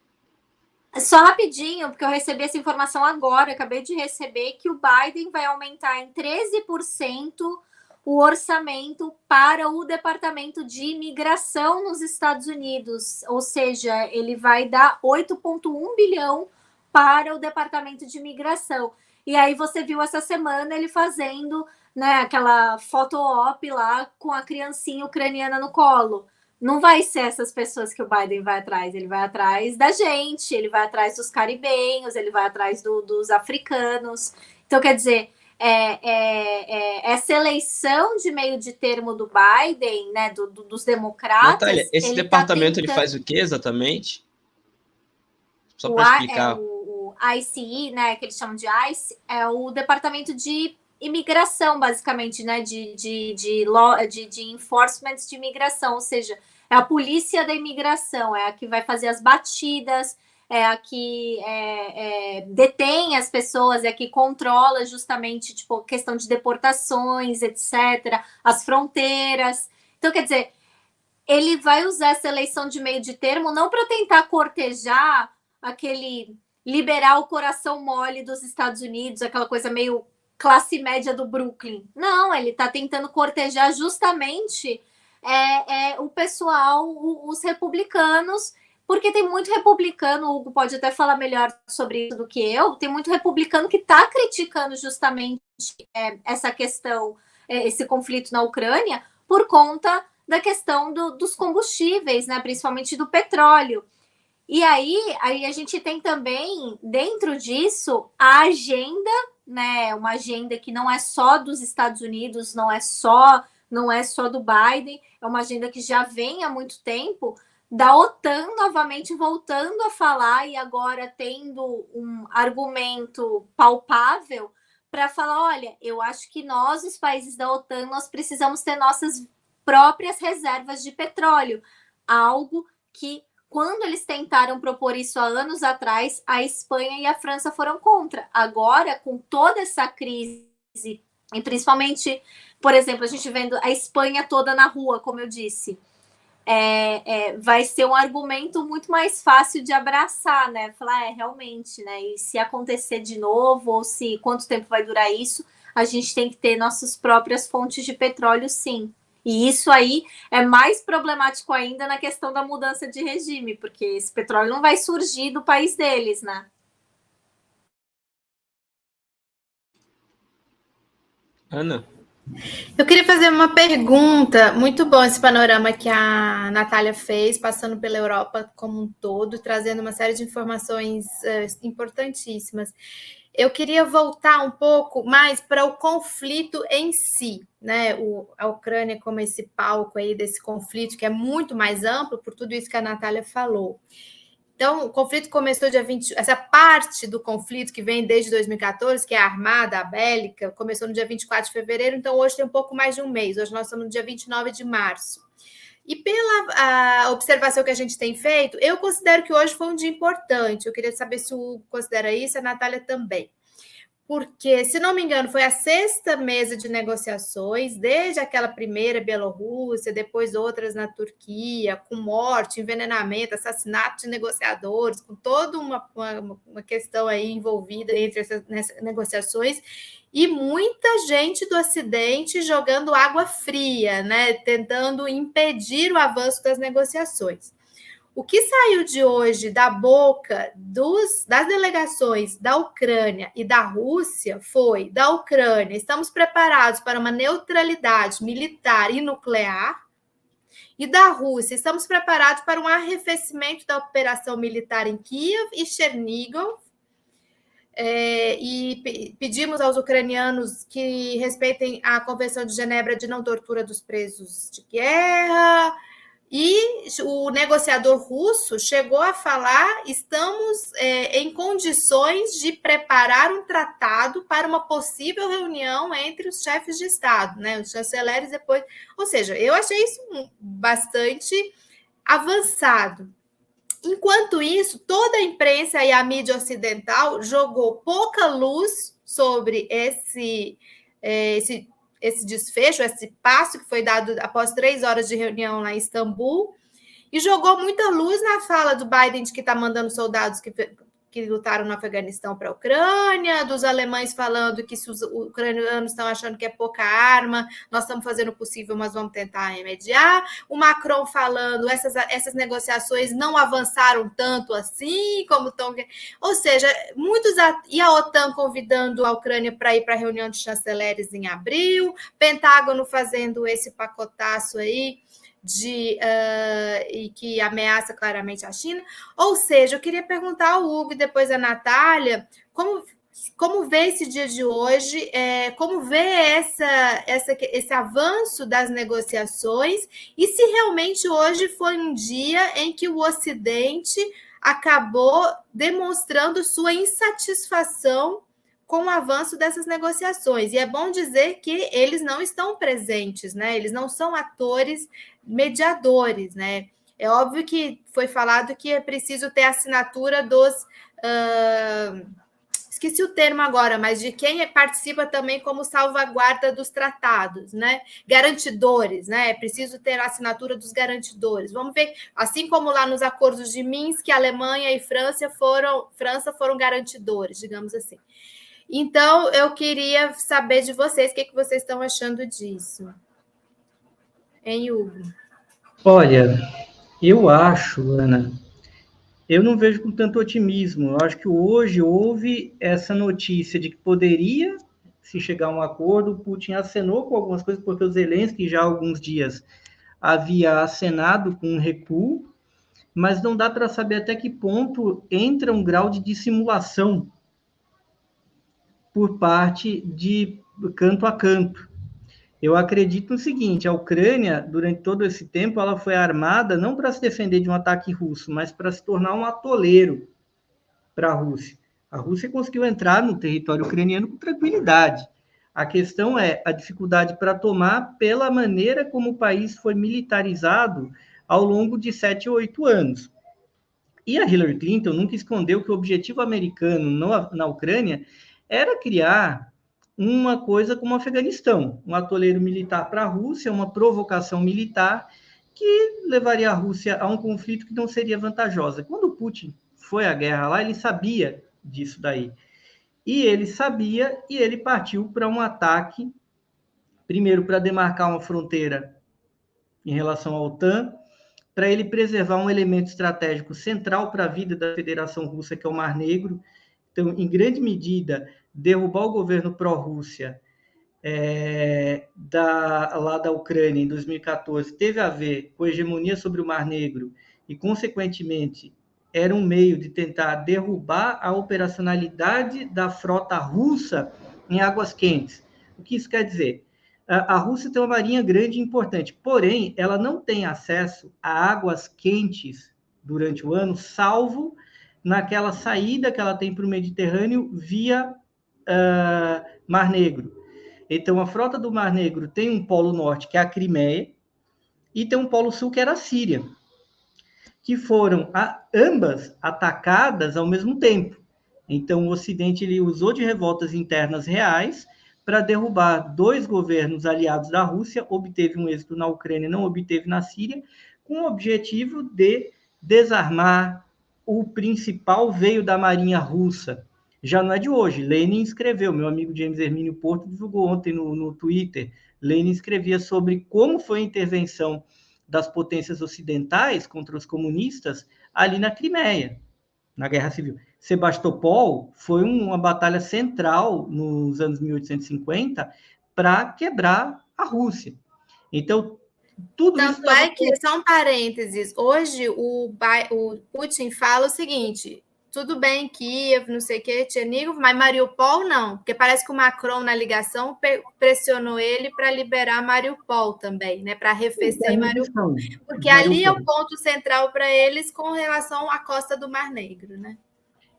Só rapidinho, porque eu recebi essa informação agora, acabei de receber que o Biden vai aumentar em 13% o orçamento para o Departamento de Imigração nos Estados Unidos, ou seja, ele vai dar 8,1 bilhão para o Departamento de Imigração. E aí você viu essa semana ele fazendo, né, aquela foto-op lá com a criancinha ucraniana no colo. Não vai ser essas pessoas que o Biden vai atrás, ele vai atrás da gente, ele vai atrás dos caribenhos, ele vai atrás dos africanos. Então, quer dizer, essa eleição de meio de termo do Biden, né, dos democratas... Natália, esse departamento ele faz o que exatamente? Só para explicar. O ICE, né, que eles chamam de ICE, é o departamento de imigração, basicamente, né, de enforcement de imigração, ou seja, é a polícia da imigração, é a que vai fazer as batidas, é a que detém as pessoas, é a que controla justamente, tipo, questão de deportações, etc., as fronteiras. Então, quer dizer, ele vai usar essa eleição de meio de termo não para tentar cortejar aquele liberar o coração mole dos Estados Unidos, aquela coisa meio classe média do Brooklyn. Não, ele está tentando cortejar justamente o pessoal, os republicanos, porque tem muito republicano, o Hugo pode até falar melhor sobre isso do que eu, tem muito republicano que está criticando justamente essa questão, esse conflito na Ucrânia, por conta da questão dos combustíveis, né, principalmente do petróleo. E aí a gente tem também, dentro disso, a agenda, né, uma agenda que não é só dos Estados Unidos, não é só do Biden, é uma agenda que já vem há muito tempo, da OTAN novamente voltando a falar e agora tendo um argumento palpável para falar, olha, eu acho que nós, os países da OTAN, nós precisamos ter nossas próprias reservas de petróleo, algo que, quando eles tentaram propor isso há anos atrás, a Espanha e a França foram contra. Agora, com toda essa crise, e principalmente, por exemplo, a gente vendo a Espanha toda na rua, como eu disse, vai ser um argumento muito mais fácil de abraçar, né? Falar, realmente, né? E se acontecer de novo, ou se quanto tempo vai durar isso, a gente tem que ter nossas próprias fontes de petróleo, sim. E isso aí é mais problemático ainda na questão da mudança de regime, porque esse petróleo não vai surgir do país deles, né? Ana? Eu queria fazer uma pergunta. Muito bom esse panorama que a Natália fez, passando pela Europa como um todo, trazendo uma série de informações importantíssimas. Eu queria voltar um pouco mais para o conflito em si, né? A Ucrânia como esse palco aí desse conflito, que é muito mais amplo por tudo isso que a Natália falou. Então, o conflito começou dia 20, essa parte do conflito que vem desde 2014, que é a armada, a bélica, começou no dia 24 de fevereiro, então hoje tem um pouco mais de um mês, hoje nós estamos no dia 29 de março. E pela observação que a gente tem feito, eu considero que hoje foi um dia importante. Eu queria saber se o considera isso, a Natália também. Porque, se não me engano, foi a 6ª mesa de negociações, desde aquela primeira Bielorrússia, depois outras na Turquia, com morte, envenenamento, assassinato de negociadores, com toda uma questão aí envolvida entre essas negociações, e muita gente do Ocidente jogando água fria, né, tentando impedir o avanço das negociações. O que saiu de hoje da boca das delegações da Ucrânia e da Rússia foi: da Ucrânia, estamos preparados para uma neutralidade militar e nuclear, E da Rússia, estamos preparados para um arrefecimento da operação militar em Kiev e Chernígov, e pedimos aos ucranianos que respeitem a Convenção de Genebra de não tortura dos presos de guerra. E o negociador russo chegou a falar: estamos em condições de preparar um tratado para uma possível reunião entre os chefes de Estado, né, os chanceleres depois. Ou seja, eu achei isso bastante avançado. Enquanto isso, toda a imprensa e a mídia ocidental jogou pouca luz sobre esse desfecho, esse passo que foi dado após 3 horas de reunião lá em Istambul, e jogou muita luz na fala do Biden de que está mandando soldados que lutaram no Afeganistão para a Ucrânia, dos alemães falando que se os ucranianos estão achando que é pouca arma, nós estamos fazendo o possível, mas vamos tentar remediar. O Macron falando essas negociações não avançaram tanto assim, como estão... Ou seja, e a OTAN convidando a Ucrânia para ir para a reunião de chanceleres em abril, Pentágono fazendo esse pacotaço aí, e que ameaça claramente a China. Ou seja, eu queria perguntar ao Hugo e depois à Natália como vê esse dia de hoje, como vê esse avanço das negociações, e se realmente hoje foi um dia em que o Ocidente acabou demonstrando sua insatisfação com o avanço dessas negociações. E é bom dizer que eles não estão presentes, né? Eles não são atores mediadores, né? É óbvio que foi falado que é preciso ter a assinatura dos... esqueci o termo agora, mas de quem participa também como salvaguarda dos tratados, né? Garantidores, né? É preciso ter a assinatura dos garantidores. Vamos ver, assim como lá nos acordos de Minsk, Alemanha e França foram garantidores, digamos assim. Então, eu queria saber de vocês o que vocês estão achando disso. Hein, Hugo? Olha, eu acho, Ana, eu não vejo com tanto otimismo. Eu acho que hoje houve essa notícia de que poderia se chegar a um acordo. O Putin acenou com algumas coisas, porque o Zelensky já há alguns dias havia acenado com um recuo, mas não dá para saber até que ponto entra um grau de dissimulação por parte de canto a canto. Eu acredito no seguinte: a Ucrânia, durante todo esse tempo, ela foi armada não para se defender de um ataque russo, mas para se tornar um atoleiro para a Rússia. A Rússia conseguiu entrar no território ucraniano com tranquilidade. A questão é a dificuldade para tomar pela maneira como o país foi militarizado ao longo de 7 ou 8 anos. E a Hillary Clinton nunca escondeu que o objetivo americano na Ucrânia era criar uma coisa como o Afeganistão, um atoleiro militar para a Rússia, uma provocação militar que levaria a Rússia a um conflito que não seria vantajosa. Quando o Putin foi à guerra lá, ele sabia disso daí. E ele sabia, e ele partiu para um ataque, primeiro para demarcar uma fronteira em relação à OTAN, para ele preservar um elemento estratégico central para a vida da Federação Russa, que é o Mar Negro. Então, em grande medida, derrubar o governo pró-Rússia lá da Ucrânia em 2014 teve a ver com a hegemonia sobre o Mar Negro e, consequentemente, era um meio de tentar derrubar a operacionalidade da frota russa em águas quentes. O que isso quer dizer? A Rússia tem uma marinha grande e importante, porém, ela não tem acesso a águas quentes durante o ano, salvo naquela saída que ela tem para o Mediterrâneo via Mar Negro. Então, a frota do Mar Negro tem um polo norte, que é a Crimeia, e tem um polo sul, que era a Síria, que foram ambas atacadas ao mesmo tempo. Então, o Ocidente ele usou de revoltas internas reais para derrubar 2 governos aliados da Rússia, obteve um êxito na Ucrânia, não obteve na Síria, com o objetivo de desarmar. O principal veio da Marinha Russa. Já não é de hoje. Lenin escreveu, meu amigo James Hermínio Porto divulgou ontem no Twitter. Lenin escrevia sobre como foi a intervenção das potências ocidentais contra os comunistas ali na Crimeia, na Guerra Civil. Sebastopol foi uma batalha central nos anos 1850 para quebrar a Rússia. Então, Tudo Tanto isso é que, só um parênteses, hoje o Putin fala o seguinte: tudo bem, Kiev, não sei o que, Chernihiv, mas Mariupol não, porque parece que o Macron, na ligação, pressionou ele para liberar Mariupol também, né? Para arrefecer Mariupol. Porque ali é o ponto central para eles com relação à costa do Mar Negro, né?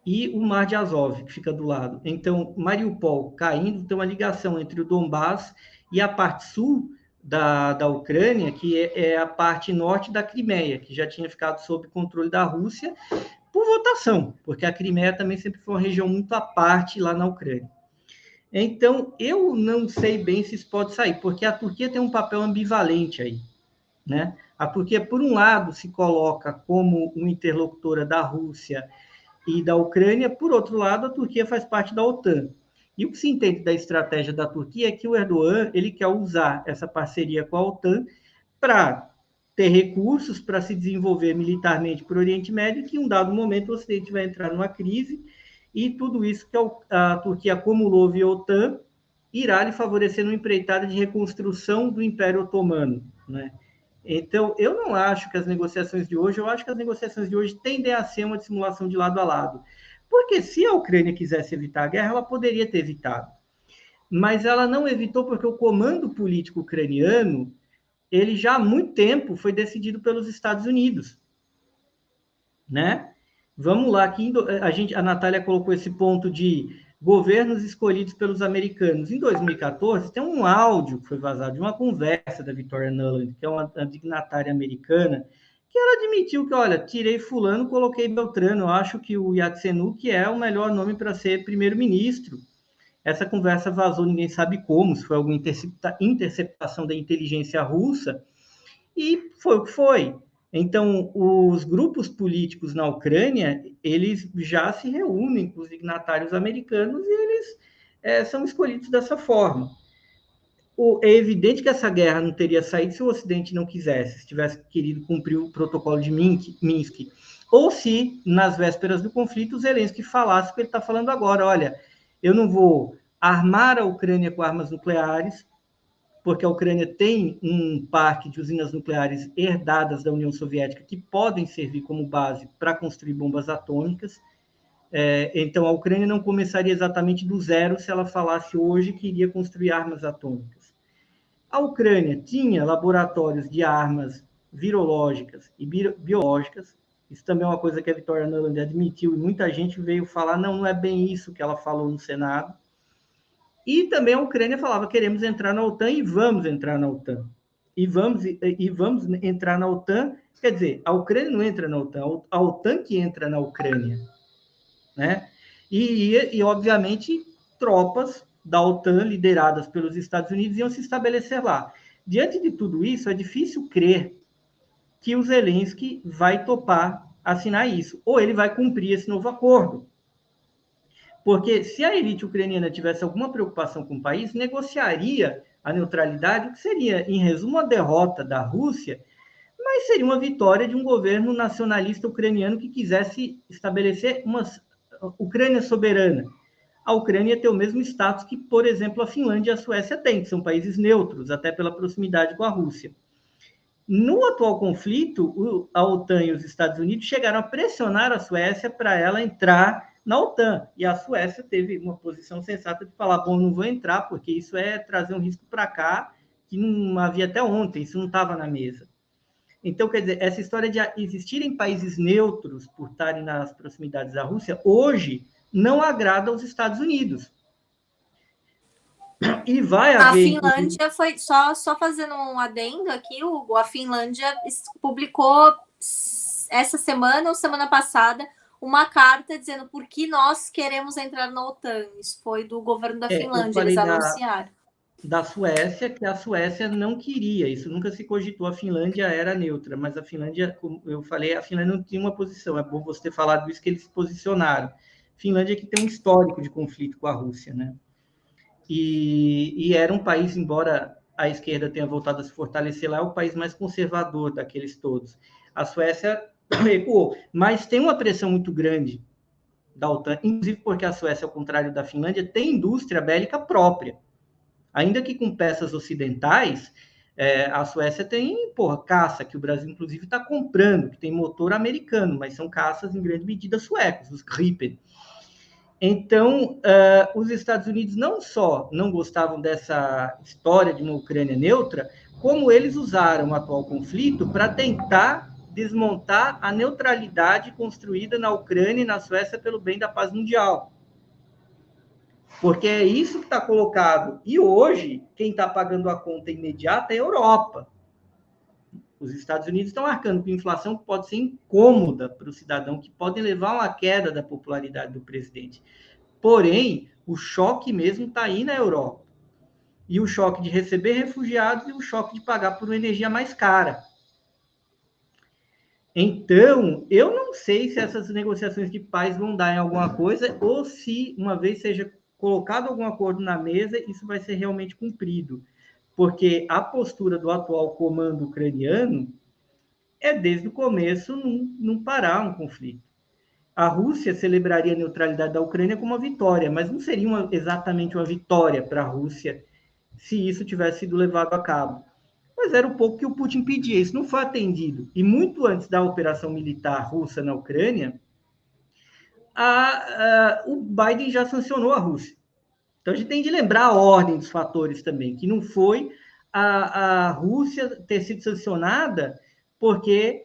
E o Mar de Azov, que fica do lado. Então, Mariupol caindo, tem uma ligação entre o Donbass e a parte sul da Ucrânia, que é a parte norte da Crimeia, que já tinha ficado sob controle da Rússia, por votação, porque a Crimeia também sempre foi uma região muito à parte lá na Ucrânia. Então, eu não sei bem se isso pode sair, porque a Turquia tem um papel ambivalente aí, né? A Turquia, por um lado, se coloca como uma interlocutora da Rússia e da Ucrânia, por outro lado, a Turquia faz parte da OTAN. E o que se entende da estratégia da Turquia é que o Erdogan ele quer usar essa parceria com a OTAN para ter recursos para se desenvolver militarmente para o Oriente Médio, que em um dado momento o Ocidente vai entrar numa crise, e tudo isso que a Turquia acumulou via OTAN irá lhe favorecer numa empreitada de reconstrução do Império Otomano, né? Então, eu não acho que as negociações de hoje, eu acho que as negociações de hoje tendem a ser uma dissimulação de lado a lado. Porque se a Ucrânia quisesse evitar a guerra, ela poderia ter evitado. Mas ela não evitou porque o comando político ucraniano, ele já há muito tempo foi decidido pelos Estados Unidos, né? Vamos lá, aqui a Natália colocou esse ponto de governos escolhidos pelos americanos. Em 2014, tem um áudio que foi vazado de uma conversa da Victoria Nuland, que é uma dignatária americana, que ela admitiu que, olha, tirei fulano, coloquei Beltrano, eu acho que o Yatsenyuk é o melhor nome para ser primeiro-ministro. Essa conversa vazou, ninguém sabe como, se foi alguma interceptação da inteligência russa, e foi o que foi. Então, os grupos políticos na Ucrânia, eles já se reúnem com os dignatários americanos e eles são escolhidos dessa forma. É evidente que essa guerra não teria saído se o Ocidente não quisesse, se tivesse querido cumprir o protocolo de Minsk, ou se, nas vésperas do conflito, o Zelensky falasse o que ele está falando agora, olha, eu não vou armar a Ucrânia com armas nucleares, porque a Ucrânia tem um parque de usinas nucleares herdadas da União Soviética que podem servir como base para construir bombas atômicas. Então, a Ucrânia não começaria exatamente do zero se ela falasse hoje que iria construir armas atômicas. A Ucrânia tinha laboratórios de armas virológicas e biológicas. Isso também é uma coisa que a Victoria Nuland admitiu, e muita gente veio falar, não é bem isso que ela falou no Senado. E também a Ucrânia falava, queremos entrar na OTAN e vamos entrar na OTAN. E vamos entrar na OTAN, quer dizer, a Ucrânia não entra na OTAN, a OTAN que entra na Ucrânia, né? E obviamente, tropas da OTAN, lideradas pelos Estados Unidos, iam se estabelecer lá. Diante de tudo isso, é difícil crer que o Zelensky vai topar assinar isso, ou ele vai cumprir esse novo acordo. Porque se a elite ucraniana tivesse alguma preocupação com o país, negociaria a neutralidade, o que seria, em resumo, a derrota da Rússia, mas seria uma vitória de um governo nacionalista ucraniano que quisesse estabelecer uma Ucrânia soberana. A Ucrânia tem o mesmo status que, por exemplo, a Finlândia e a Suécia têm, que são países neutros, até pela proximidade com a Rússia. No atual conflito, a OTAN e os Estados Unidos chegaram a pressionar a Suécia para ela entrar na OTAN, e a Suécia teve uma posição sensata de falar, bom, não vou entrar, porque isso é trazer um risco para cá, que não havia até ontem, isso não estava na mesa. Então, quer dizer, essa história de existirem países neutros por estarem nas proximidades da Rússia, hoje, não agrada aos Estados Unidos. E vai haver... A Finlândia foi, só fazendo um adendo aqui, Hugo, a Finlândia publicou essa semana ou semana passada uma carta dizendo por que nós queremos entrar na OTAN. Isso foi do governo da Finlândia, eles anunciaram. Da Suécia, que a Suécia não queria, isso nunca se cogitou, a Finlândia era neutra, mas a Finlândia, como eu falei, a Finlândia não tinha uma posição, é bom você ter falado isso, que eles se posicionaram. A Finlândia que tem um histórico de conflito com a Rússia, né? E era um país, embora a esquerda tenha voltado a se fortalecer lá, é o país mais conservador daqueles todos. A Suécia recuou, mas tem uma pressão muito grande da OTAN, inclusive porque a Suécia, ao contrário da Finlândia, tem indústria bélica própria. Ainda que com peças ocidentais, A Suécia tem, caça, que o Brasil, inclusive, está comprando, que tem motor americano, mas são caças, em grande medida, suecos, os Gripen. Então, os Estados Unidos não só não gostavam dessa história de uma Ucrânia neutra, como eles usaram o atual conflito para tentar desmontar a neutralidade construída na Ucrânia e na Suécia pelo bem da paz mundial. Porque é isso que está colocado. E hoje, quem está pagando a conta imediata é a Europa. Os Estados Unidos estão arcando com inflação que pode ser incômoda para o cidadão, que pode levar a uma queda da popularidade do presidente. Porém, o choque mesmo está aí na Europa. E o choque de receber refugiados e o choque de pagar por uma energia mais cara. Então, eu não sei se essas negociações de paz vão dar em alguma coisa ou se, uma vez seja colocado algum acordo na mesa, isso vai ser realmente cumprido. Porque a postura do atual comando ucraniano é, desde o começo, não parar um conflito. A Rússia celebraria a neutralidade da Ucrânia como uma vitória, mas não seria exatamente uma vitória para a Rússia se isso tivesse sido levado a cabo. Mas era um pouco que o Putin pedia, isso não foi atendido. E muito antes da operação militar russa na Ucrânia, o Biden já sancionou a Rússia. Então, a gente tem de lembrar a ordem dos fatores também, que não foi a Rússia ter sido sancionada porque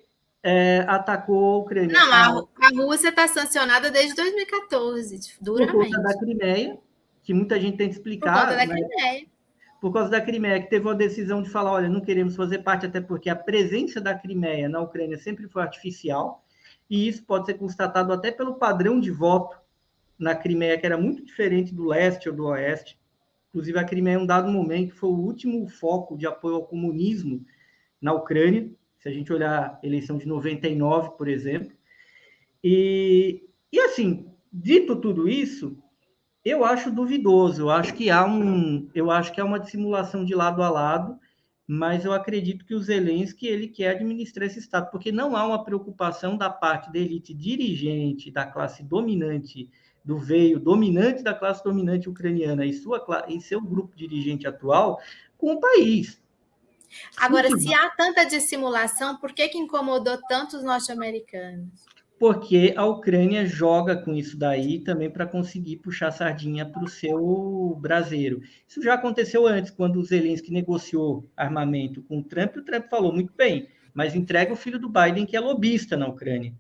atacou a Ucrânia. Não, a Rússia está sancionada desde 2014, duramente. Por conta da Crimeia, que muita gente tem de explicar. Por conta da Crimeia. Por causa da Crimeia, que teve uma decisão de falar, olha, não queremos fazer parte, até porque a presença da Crimeia na Ucrânia sempre foi artificial, e isso pode ser constatado até pelo padrão de voto na Crimeia, que era muito diferente do leste ou do oeste. Inclusive, a Crimeia, em um dado momento, foi o último foco de apoio ao comunismo na Ucrânia, se a gente olhar a eleição de 99, por exemplo. E assim, dito tudo isso, eu acho duvidoso, eu acho que há uma dissimulação de lado a lado, mas eu acredito que o Zelensky ele quer administrar esse Estado, porque não há uma preocupação da parte da elite dirigente, da classe dominante, do veio dominante da classe dominante ucraniana e seu grupo dirigente atual com o país. Agora, se há tanta dissimulação, por que incomodou tanto os norte-americanos? Porque a Ucrânia joga com isso daí também para conseguir puxar sardinha para o seu braseiro. Isso já aconteceu antes, quando o Zelensky negociou armamento com o Trump falou, muito bem, mas entrega o filho do Biden, que é lobista na Ucrânia.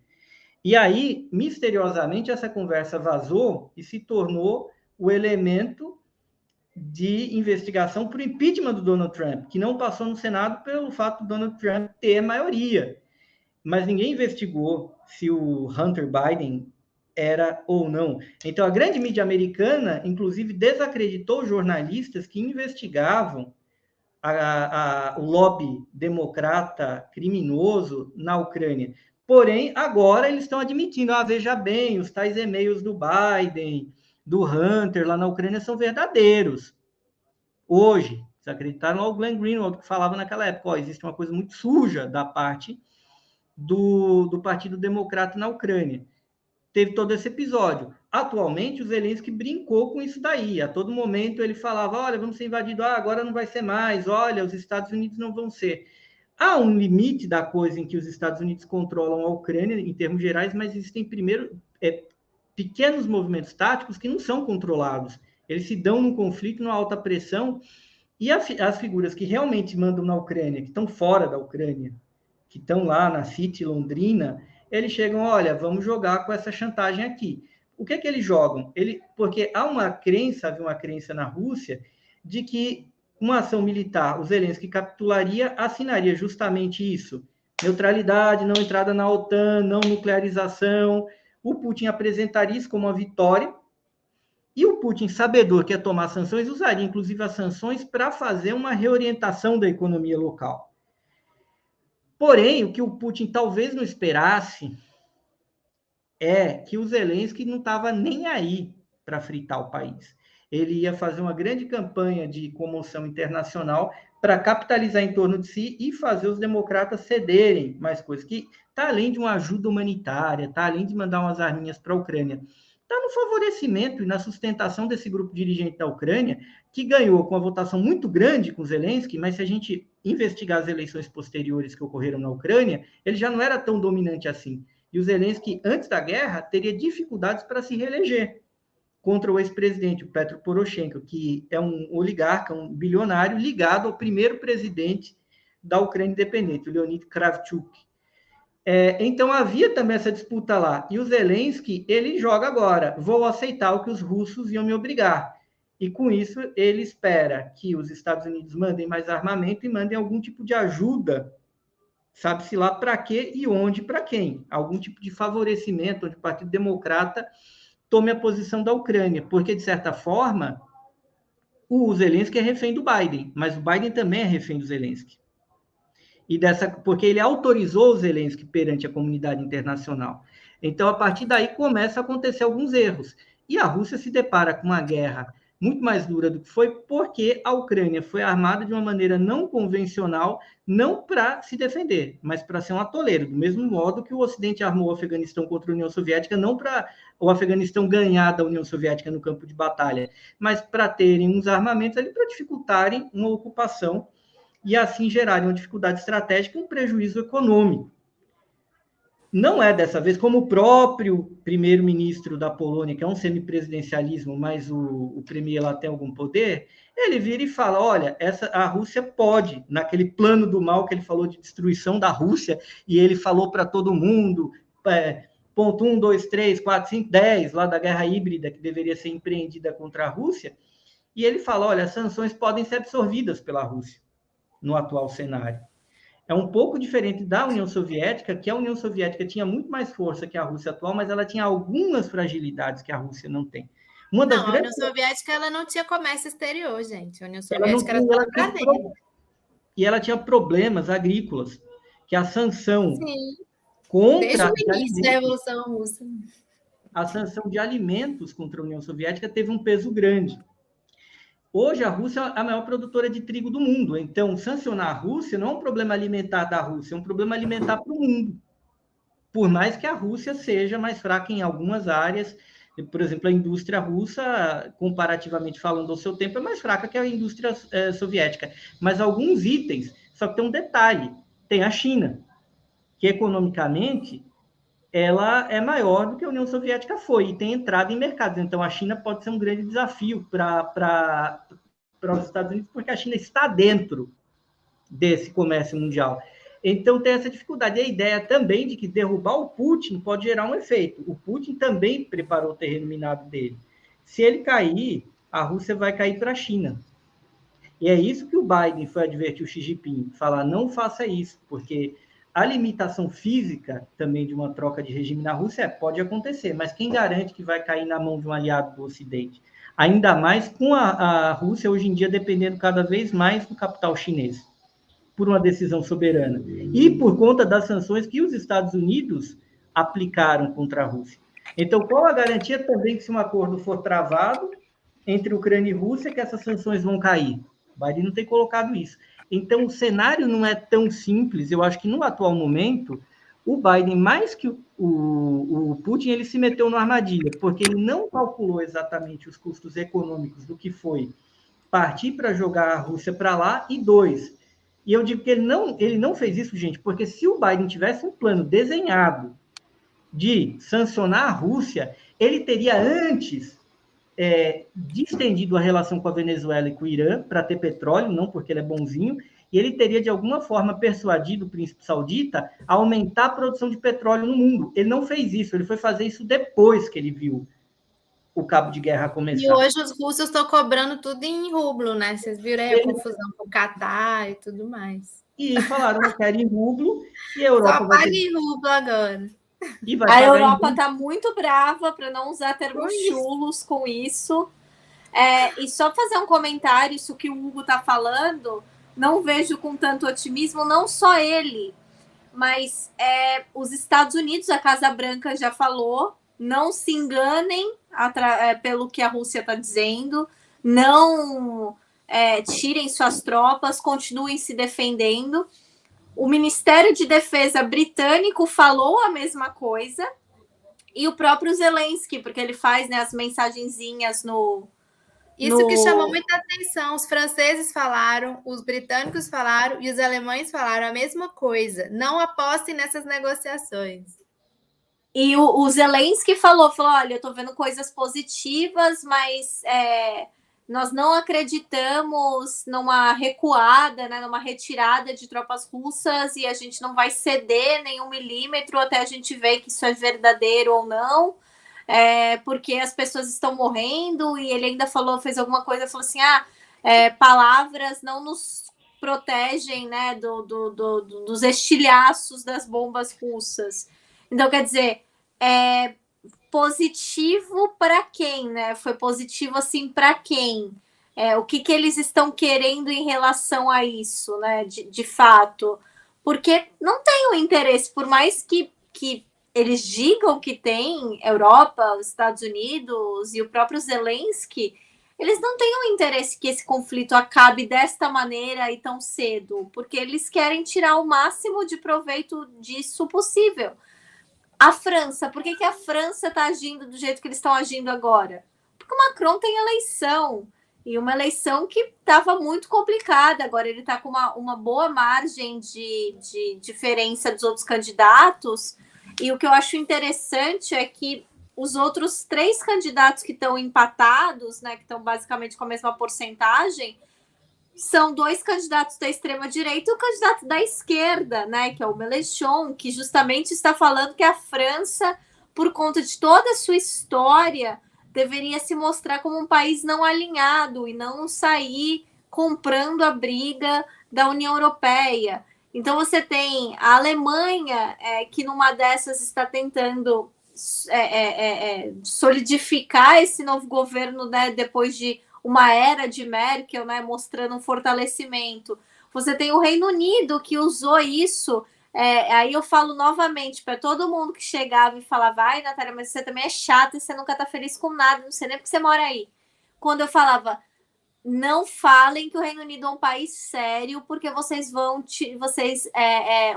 E aí, misteriosamente, essa conversa vazou e se tornou o elemento de investigação para o impeachment do Donald Trump, que não passou no Senado pelo fato do Donald Trump ter maioria. Mas ninguém investigou se o Hunter Biden era ou não. Então, a grande mídia americana, inclusive, desacreditou jornalistas que investigavam o lobby democrata criminoso na Ucrânia. Porém, agora eles estão admitindo, veja bem, os tais e-mails do Biden, do Hunter lá na Ucrânia são verdadeiros. Hoje, desacreditaram ao Glenn Greenwald, que falava naquela época, existe uma coisa muito suja da parte do Partido Democrata na Ucrânia. Teve todo esse episódio. Atualmente, o Zelensky brincou com isso daí. A todo momento ele falava, olha, vamos ser invadidos, agora não vai ser mais, olha, os Estados Unidos não vão ser. Há um limite da coisa em que os Estados Unidos controlam a Ucrânia, em termos gerais, mas existem, primeiro, pequenos movimentos táticos que não são controlados. Eles se dão num conflito, numa alta pressão, e as figuras que realmente mandam na Ucrânia, que estão fora da Ucrânia, que estão lá na City Londrina, eles chegam, olha, vamos jogar com essa chantagem aqui. O que é que eles jogam? Porque havia uma crença na Rússia de que uma ação militar, o Zelensky capitularia, assinaria justamente isso. Neutralidade, não entrada na OTAN, não nuclearização. O Putin apresentaria isso como uma vitória. E o Putin, sabedor que ia tomar sanções, usaria inclusive as sanções para fazer uma reorientação da economia local. Porém, o que o Putin talvez não esperasse é que o Zelensky não estava nem aí para fritar o país. Ele ia fazer uma grande campanha de comoção internacional para capitalizar em torno de si e fazer os democratas cederem mais coisas, que está além de uma ajuda humanitária, está além de mandar umas arminhas para a Ucrânia. está no favorecimento e na sustentação desse grupo dirigente da Ucrânia, que ganhou com uma votação muito grande com Zelensky, mas se a gente investigar as eleições posteriores que ocorreram na Ucrânia, ele já não era tão dominante assim. E o Zelensky, antes da guerra, teria dificuldades para se reeleger contra o ex-presidente, o Petro Poroshenko, que é um oligarca, um bilionário, ligado ao primeiro presidente da Ucrânia independente, o Leonid Kravchuk. Então, havia também essa disputa lá. E o Zelensky, ele joga agora. Vou aceitar o que os russos iam me obrigar. E, com isso, ele espera que os Estados Unidos mandem mais armamento e mandem algum tipo de ajuda, sabe-se lá para quê e onde para quem. Algum tipo de favorecimento, onde o Partido Democrata tome a posição da Ucrânia. Porque, de certa forma, o Zelensky é refém do Biden, mas o Biden também é refém do Zelensky. Porque ele autorizou o Zelensky perante a comunidade internacional. Então, a partir daí, começa a acontecer alguns erros. E a Rússia se depara com uma guerra muito mais dura do que foi, porque a Ucrânia foi armada de uma maneira não convencional, não para se defender, mas para ser um atoleiro, do mesmo modo que o Ocidente armou o Afeganistão contra a União Soviética, não para o Afeganistão ganhar da União Soviética no campo de batalha, mas para terem uns armamentos ali para dificultarem uma ocupação e assim gerarem uma dificuldade estratégica e um prejuízo econômico. Não é dessa vez, como o próprio primeiro-ministro da Polônia, que é um semipresidencialismo, mas o premier lá tem algum poder, ele vira e fala, olha, a Rússia pode, naquele plano do mal que ele falou de destruição da Rússia, e ele falou para todo mundo, ponto 1, 2, 3, 4, 5, 10, lá da guerra híbrida que deveria ser empreendida contra a Rússia, e ele fala, olha, as sanções podem ser absorvidas pela Rússia no atual cenário. É um pouco diferente da União Soviética, que a União Soviética tinha muito mais força que a Rússia atual, mas ela tinha algumas fragilidades que a Rússia não tem. A União Soviética ela não tinha comércio exterior, gente. A União Soviética era só para dentro. E ela tinha problemas agrícolas, que a sanção desde o início da Revolução Russa. A sanção de alimentos contra a União Soviética teve um peso grande. Hoje, a Rússia é a maior produtora de trigo do mundo. Então, sancionar a Rússia não é um problema alimentar da Rússia, é um problema alimentar para o mundo. Por mais que a Rússia seja mais fraca em algumas áreas, por exemplo, a indústria russa, comparativamente falando ao seu tempo, é mais fraca que a indústria soviética. Mas alguns itens, só que tem um detalhe, tem a China, que economicamente ela é maior do que a União Soviética foi e tem entrado em mercados. Então, a China pode ser um grande desafio para os Estados Unidos, porque a China está dentro desse comércio mundial. Então, tem essa dificuldade. E a ideia também de que derrubar o Putin pode gerar um efeito. O Putin também preparou o terreno minado dele. Se ele cair, a Rússia vai cair para a China. E é isso que o Biden foi advertir o Xi Jinping, falar, não faça isso, porque a limitação física também de uma troca de regime na Rússia pode acontecer, mas quem garante que vai cair na mão de um aliado do Ocidente? Ainda mais com a Rússia hoje em dia dependendo cada vez mais do capital chinês, por uma decisão soberana. E por conta das sanções que os Estados Unidos aplicaram contra a Rússia. Então, qual a garantia também que se um acordo for travado entre Ucrânia e Rússia, que essas sanções vão cair? O Biden não tem colocado isso. Então, o cenário não é tão simples. Eu acho que, no atual momento, o Biden, mais que o Putin, ele se meteu numa armadilha, porque ele não calculou exatamente os custos econômicos do que foi partir para jogar a Rússia para lá, e e eu digo que ele não fez isso, gente, porque se o Biden tivesse um plano desenhado de sancionar a Rússia, ele teria antes distendido a relação com a Venezuela e com o Irã para ter petróleo, não porque ele é bonzinho, e ele teria, de alguma forma, persuadido o príncipe saudita a aumentar a produção de petróleo no mundo. Ele não fez isso, ele foi fazer isso depois que ele viu o cabo de guerra começar. E hoje os russos estão cobrando tudo em rublo, né? Vocês viram aí a confusão com o Catar e tudo mais. E falaram que era em rublo, e a Europa... Só paga em rublo agora. A Europa está muito brava, para não usar termos chulos com isso. E só fazer um comentário, isso que o Hugo está falando, não vejo com tanto otimismo, não só ele, mas os Estados Unidos, a Casa Branca já falou, não se enganem pelo que a Rússia está dizendo, não tirem suas tropas, continuem se defendendo. O Ministério de Defesa britânico falou a mesma coisa. E o próprio Zelensky, porque ele faz, né, as mensagenzinhas no... Isso que chamou muita atenção. Os franceses falaram, os britânicos falaram e os alemães falaram a mesma coisa. Não apostem nessas negociações. E o Zelensky falou, olha, eu tô vendo coisas positivas, mas nós não acreditamos numa recuada, né, numa retirada de tropas russas e a gente não vai ceder nenhum milímetro até a gente ver que isso é verdadeiro ou não. Porque as pessoas estão morrendo, e ele ainda fez alguma coisa, falou assim, palavras não nos protegem, né, dos estilhaços das bombas russas. Então, quer dizer, positivo para quem, né? Foi positivo, assim, para quem? O que eles estão querendo em relação a isso, né, de fato? Porque não tem o interesse, por mais que eles digam que tem Europa, os Estados Unidos e o próprio Zelensky, eles não têm o interesse que esse conflito acabe desta maneira e tão cedo, porque eles querem tirar o máximo de proveito disso possível. A França, por que a França está agindo do jeito que eles estão agindo agora? Porque o Macron tem eleição, e uma eleição que estava muito complicada. Agora ele está com uma boa margem de diferença dos outros candidatos. E o que eu acho interessante é que os outros 3 candidatos que estão empatados, né, que estão basicamente com a mesma porcentagem, são 2 candidatos da extrema-direita e o candidato da esquerda, né, que é o Mélenchon, que justamente está falando que a França, por conta de toda a sua história, deveria se mostrar como um país não alinhado e não sair comprando a briga da União Europeia. Então, você tem a Alemanha, que numa dessas está tentando solidificar esse novo governo, né, depois de uma era de Merkel, né, mostrando um fortalecimento. Você tem o Reino Unido, que usou isso. Aí eu falo novamente para todo mundo que chegava e falava, ai, Natália, mas você também é chata e você nunca está feliz com nada, não sei nem porque você mora aí. Quando eu falava, não falem que o Reino Unido é um país sério, porque vocês vão...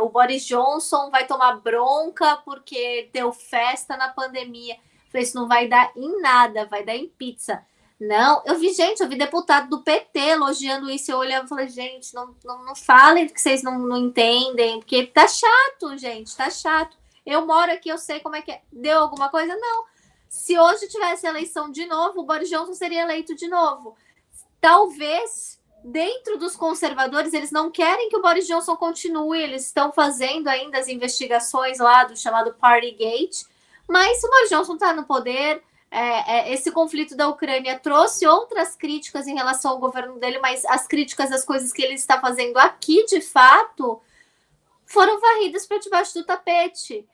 o Boris Johnson vai tomar bronca porque deu festa na pandemia. Eu falei, isso não vai dar em nada, vai dar em pizza. Não, eu vi deputado do PT elogiando isso, eu olhava e falei, gente, não falem que vocês não entendem, porque tá chato, gente, tá chato. Eu moro aqui, eu sei como é que é. Deu alguma coisa? Não. Se hoje tivesse eleição de novo, o Boris Johnson seria eleito de novo. Talvez, dentro dos conservadores, eles não querem que o Boris Johnson continue, eles estão fazendo ainda as investigações lá do chamado Partygate, mas o Boris Johnson está no poder. Esse conflito da Ucrânia trouxe outras críticas em relação ao governo dele, mas as críticas das coisas que ele está fazendo aqui, de fato, foram varridas para debaixo do tapete.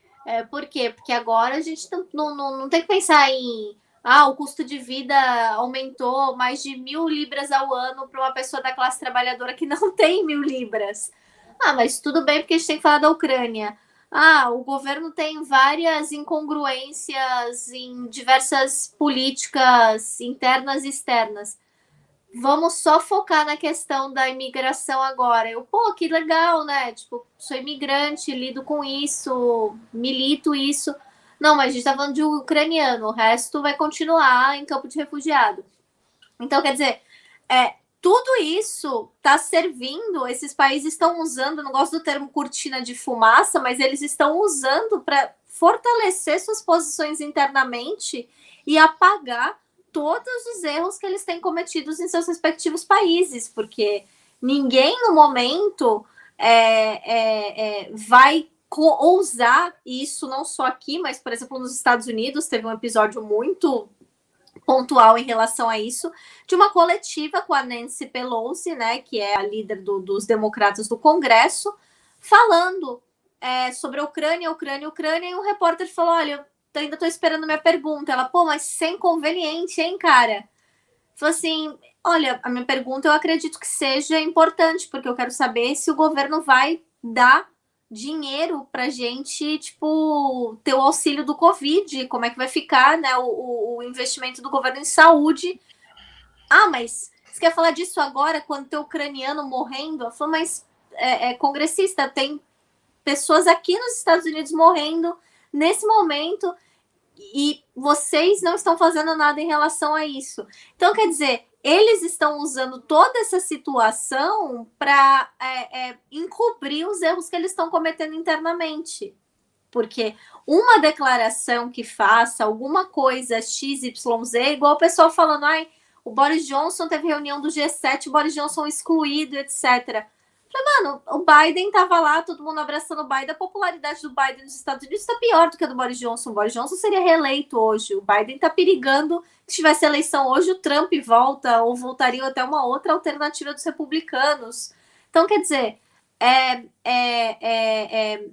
Por quê? Porque agora a gente não tem que pensar em o custo de vida aumentou mais de 1.000 libras ao ano para uma pessoa da classe trabalhadora que não tem 1.000 libras. Mas tudo bem, porque a gente tem que falar da Ucrânia. O governo tem várias incongruências em diversas políticas internas e externas. Vamos só focar na questão da imigração agora. Que legal, né? Tipo, sou imigrante, lido com isso, milito isso. Não, mas a gente está falando de ucraniano, o resto vai continuar em campo de refugiado. Então, quer dizer, tudo isso está servindo, esses países estão usando, não gosto do termo cortina de fumaça, mas eles estão usando para fortalecer suas posições internamente e apagar todos os erros que eles têm cometidos em seus respectivos países, porque ninguém no momento vai ousar, e isso não só aqui, mas, por exemplo, nos Estados Unidos, teve um episódio muito pontual em relação a isso, de uma coletiva com a Nancy Pelosi, né, que é a líder dos democratas do Congresso, falando sobre a Ucrânia, e um repórter falou, olha, eu ainda estou esperando minha pergunta. Ela, mas sem conveniente, hein, cara? Falou assim, olha, a minha pergunta eu acredito que seja importante, porque eu quero saber se o governo vai dar dinheiro pra gente, tipo, ter o auxílio do Covid, como é que vai ficar, né, o investimento do governo em saúde. Mas você quer falar disso agora, quando tem ucraniano morrendo? Ela falou, mas congressista, tem pessoas aqui nos Estados Unidos morrendo nesse momento, e vocês não estão fazendo nada em relação a isso. Então, quer dizer, eles estão usando toda essa situação para encobrir os erros que eles estão cometendo internamente. Porque uma declaração que faça alguma coisa XYZ, igual o pessoal falando, ai, o Boris Johnson teve reunião do G7, o Boris Johnson excluído, etc. Mano, o Biden tava lá, todo mundo abraçando o Biden, a popularidade do Biden nos Estados Unidos está pior do que a do Boris Johnson. O Boris Johnson seria reeleito hoje. O Biden tá perigando que se tivesse eleição hoje, o Trump volta, ou voltaria até uma outra alternativa dos republicanos. Então, quer dizer,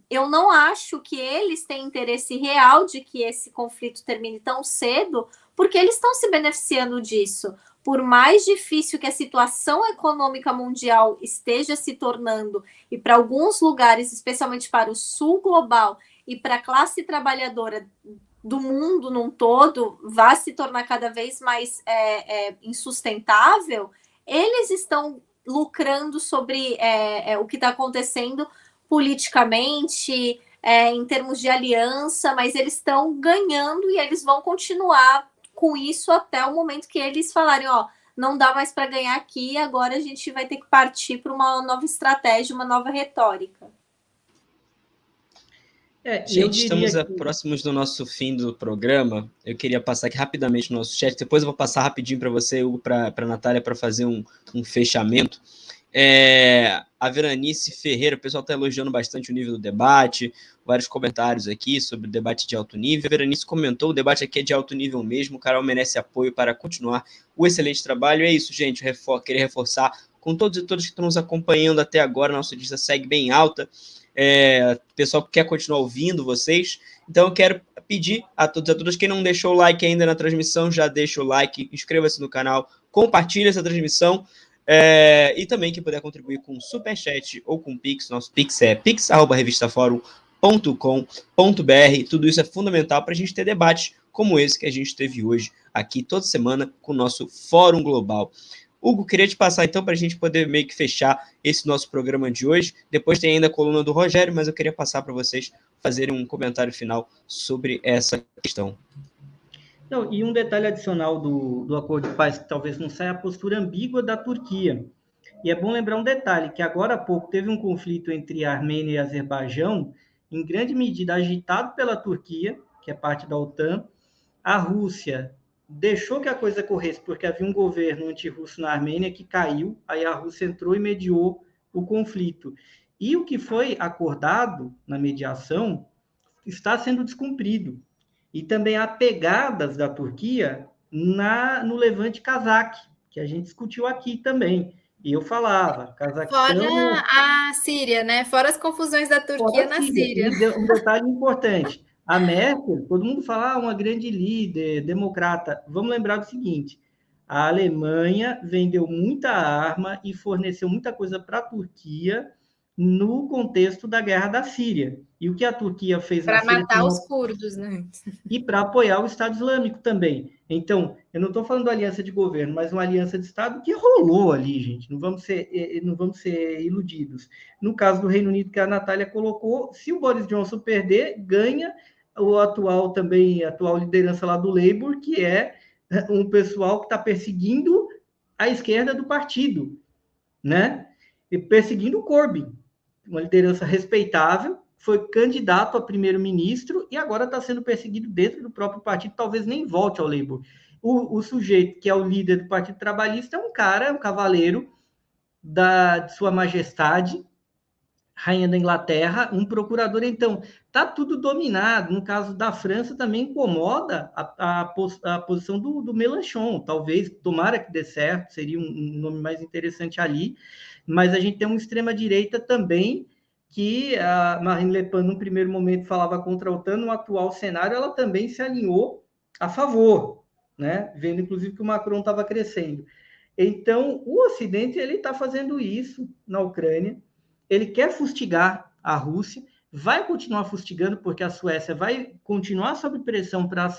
eu não acho que eles têm interesse real de que esse conflito termine tão cedo, porque eles estão se beneficiando disso. Por mais difícil que a situação econômica mundial esteja se tornando, e para alguns lugares, especialmente para o sul global e para a classe trabalhadora do mundo num todo, vai se tornar cada vez mais insustentável, eles estão lucrando sobre o que está acontecendo politicamente, em termos de aliança, mas eles estão ganhando e eles vão continuar com isso até o momento que eles falarem, ó, não dá mais para ganhar aqui, agora a gente vai ter que partir para uma nova estratégia, uma nova retórica. Gente, estamos próximos do nosso fim do programa. Eu queria passar aqui rapidamente no nosso chat, depois eu vou passar rapidinho para você, Hugo, para a Natália, para fazer um fechamento. A Veranice Ferreira, o pessoal está elogiando bastante o nível do debate, vários comentários aqui sobre o debate de alto nível. A Veranice comentou, o debate aqui é de alto nível mesmo, o Carol merece apoio para continuar o excelente trabalho. É isso, gente, queria reforçar com todos e todas que estão nos acompanhando até agora, nossa audiência segue bem alta, o pessoal quer continuar ouvindo vocês, então eu quero pedir a todos e a todas, quem não deixou o like ainda na transmissão, já deixa o like, inscreva-se no canal, compartilhe essa transmissão, e também quem puder contribuir com Superchat ou com Pix, nosso Pix é pix@revistaforum.com.br. Tudo isso é fundamental para a gente ter debates como esse que a gente teve hoje, aqui toda semana, com o nosso Fórum Global. Hugo, queria te passar então para a gente poder meio que fechar esse nosso programa de hoje. Depois tem ainda a coluna do Rogério, mas eu queria passar para vocês fazerem um comentário final sobre essa questão. Não, e um detalhe adicional do acordo de paz, que talvez não saia, a postura ambígua da Turquia. E é bom lembrar um detalhe, que agora há pouco teve um conflito entre a Armênia e a Azerbaijão, em grande medida agitado pela Turquia, que é parte da OTAN. A Rússia deixou que a coisa corresse, porque havia um governo antirrusso na Armênia que caiu, aí a Rússia entrou e mediou o conflito. E o que foi acordado na mediação está sendo descumprido. E também há pegadas da Turquia no levante cazaque, que a gente discutiu aqui também. E eu falava, Cazaquistão... Fora a Síria, né? Fora as confusões da Turquia na Síria. E um detalhe importante, a Merkel, todo mundo fala, uma grande líder, democrata. Vamos lembrar do seguinte, a Alemanha vendeu muita arma e forneceu muita coisa para a Turquia no contexto da guerra da Síria. E o que a Turquia fez para matar os curdos, né? E para apoiar o Estado Islâmico também. Então, eu não estou falando da aliança de governo, mas uma aliança de Estado que rolou ali, gente. Não vamos ser iludidos. No caso do Reino Unido, que a Natália colocou, se o Boris Johnson perder, ganha a atual liderança lá do Labour, que é um pessoal que está perseguindo a esquerda do partido, né? E perseguindo o Corbyn, uma liderança respeitável, foi candidato a primeiro-ministro e agora está sendo perseguido dentro do próprio partido, talvez nem volte ao Labour. O sujeito que é o líder do Partido Trabalhista é um cavaleiro de Sua Majestade, Rainha da Inglaterra, um procurador. Então, está tudo dominado. No caso da França, também incomoda a posição do Mélenchon. Talvez, tomara que dê certo, seria um nome mais interessante ali. Mas a gente tem uma extrema-direita também, que a Marine Le Pen, no primeiro momento, falava contra a OTAN. No atual cenário, ela também se alinhou a favor, né? Vendo, inclusive, que o Macron estava crescendo. Então, o Ocidente está fazendo isso na Ucrânia. Ele quer fustigar a Rússia, vai continuar fustigando, porque a Suécia vai continuar sob pressão para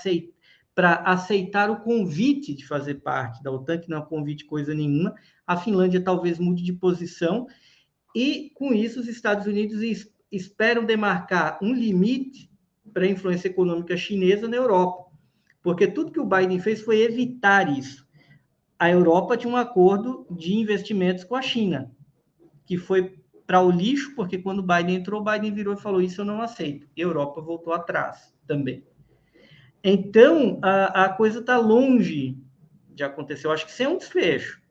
aceitar o convite de fazer parte da OTAN, que não é um convite coisa nenhuma. A Finlândia talvez mude de posição, e com isso os Estados Unidos esperam demarcar um limite para a influência econômica chinesa na Europa, porque tudo que o Biden fez foi evitar isso. A Europa tinha um acordo de investimentos com a China, que foi para o lixo, porque quando o Biden entrou, o Biden virou e falou, isso eu não aceito. E a Europa voltou atrás também. Então, a coisa está longe de acontecer. Eu acho que isso é um desfecho.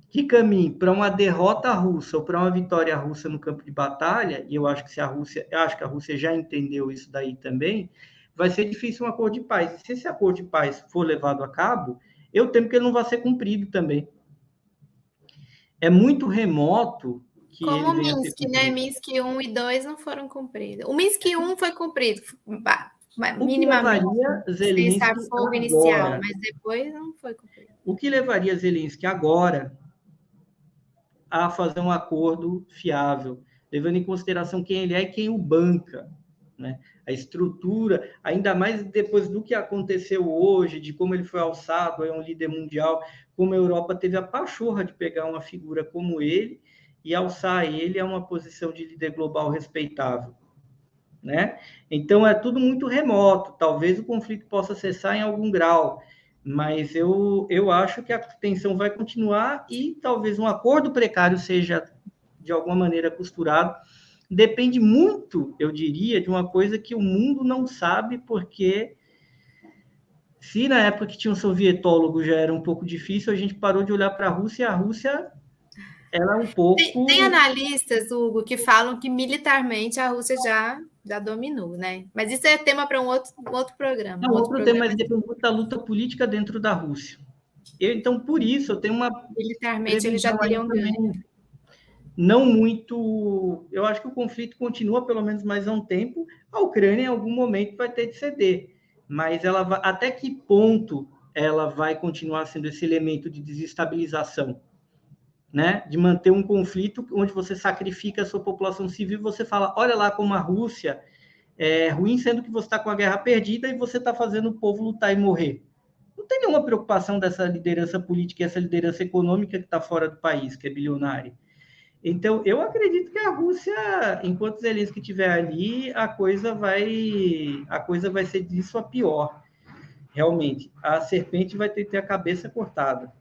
Que caminhe para uma derrota russa ou para uma vitória russa no campo de batalha, e eu acho que a Rússia já entendeu isso daí também, vai ser difícil um acordo de paz. Se esse acordo de paz for levado a cabo, eu temo que ele não vai ser cumprido também. É muito remoto que como o ele venha Minsk, né? Minsk 1 e 2 não foram cumpridos. O Minsk 1 foi cumprido, minimamente, cessar-fogo inicial, mas depois não foi cumprido. O que levaria Zelensky agora a fazer um acordo fiável, levando em consideração quem ele é e quem o banca, né? A estrutura, ainda mais depois do que aconteceu hoje, de como ele foi alçado, é um líder mundial, como a Europa teve a pachorra de pegar uma figura como ele e alçar ele a uma posição de líder global respeitável, né? Então, é tudo muito remoto, talvez o conflito possa cessar em algum grau, mas eu acho que a tensão vai continuar e talvez um acordo precário seja, de alguma maneira, costurado. Depende muito, eu diria, de uma coisa que o mundo não sabe, porque se na época que tinha um sovietólogo já era um pouco difícil, a gente parou de olhar para a Rússia, e a Rússia ela é um pouco... Tem analistas, Hugo, que falam que militarmente a Rússia já dominou, né? Mas isso é tema para um outro programa. Outro tema, mas depende muito da luta política dentro da Rússia. Então, por isso, eu tenho uma... Militarmente, eles já teriam ganho. Não muito... Eu acho que o conflito continua pelo menos mais um tempo. A Ucrânia, em algum momento, vai ter de ceder. Mas ela vai... até que ponto ela vai continuar sendo esse elemento de desestabilização? Né? De manter um conflito onde você sacrifica a sua população civil e você fala, olha lá como a Rússia é ruim, sendo que você está com a guerra perdida e você está fazendo o povo lutar e morrer. Não tem nenhuma preocupação dessa liderança política e essa liderança econômica que está fora do país, que é bilionária. Então, eu acredito que a Rússia, enquanto Zelensky estiver ali, a coisa vai ser disso a pior. Realmente, a serpente vai ter que ter a cabeça cortada.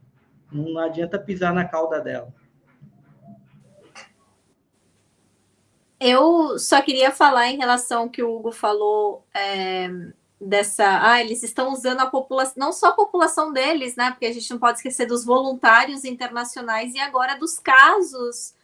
Não adianta pisar na cauda dela. Eu só queria falar em relação ao que o Hugo falou eles estão usando a população, não só a população deles, né? Porque a gente não pode esquecer dos voluntários internacionais e agora dos casos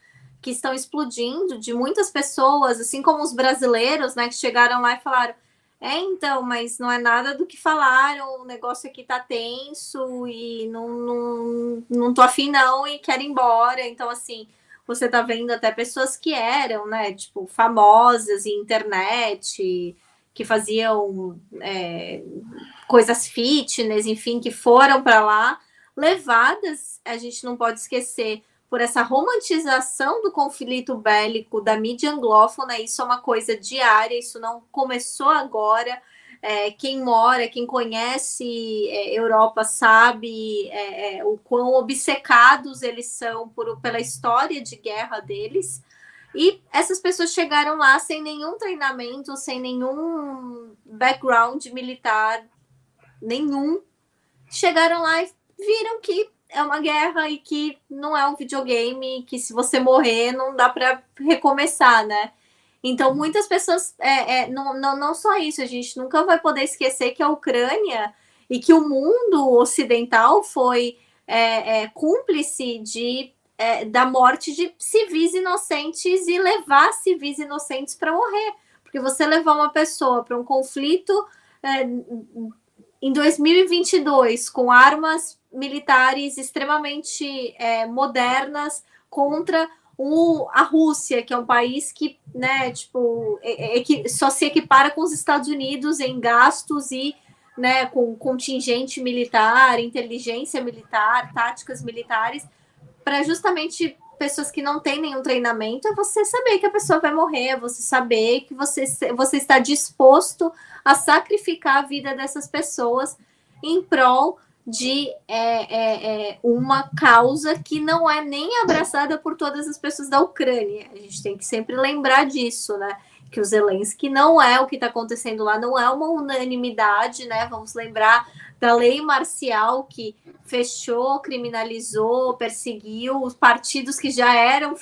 que estão explodindo de muitas pessoas, assim como os brasileiros, né? Que chegaram lá e falaram, então, mas não é nada do que falaram, o negócio aqui tá tenso e não tô afim não e quero ir embora. Então, assim, você tá vendo até pessoas que eram, né, tipo, famosas em internet, que faziam coisas fitness, enfim, que foram para lá, levadas, a gente não pode esquecer, por essa romantização do conflito bélico da mídia anglófona. Isso é uma coisa diária, isso não começou agora. Quem mora, quem conhece Europa sabe o quão obcecados eles são pela história de guerra deles. E essas pessoas chegaram lá sem nenhum treinamento, sem nenhum background militar, nenhum. Chegaram lá e viram que é uma guerra e que não é um videogame, que se você morrer não dá para recomeçar, né? Então, muitas pessoas... não só isso, a gente nunca vai poder esquecer que a Ucrânia e que o mundo ocidental foi cúmplice da morte de civis inocentes e levar civis inocentes para morrer. Porque você levar uma pessoa para um conflito em 2022 com armas militares extremamente modernas contra a Rússia, que é um país que, né, tipo, que só se equipara com os Estados Unidos em gastos e, né, com contingente militar, inteligência militar, táticas militares, para justamente pessoas que não têm nenhum treinamento, é você saber que a pessoa vai morrer, é você saber que você está disposto a sacrificar a vida dessas pessoas em prol de uma causa que não é nem abraçada por todas as pessoas da Ucrânia. A gente tem que sempre lembrar disso, né? que o Zelensky, não é o que está acontecendo lá, não é uma unanimidade, né? Vamos lembrar da lei marcial que fechou, criminalizou, perseguiu os partidos que já eram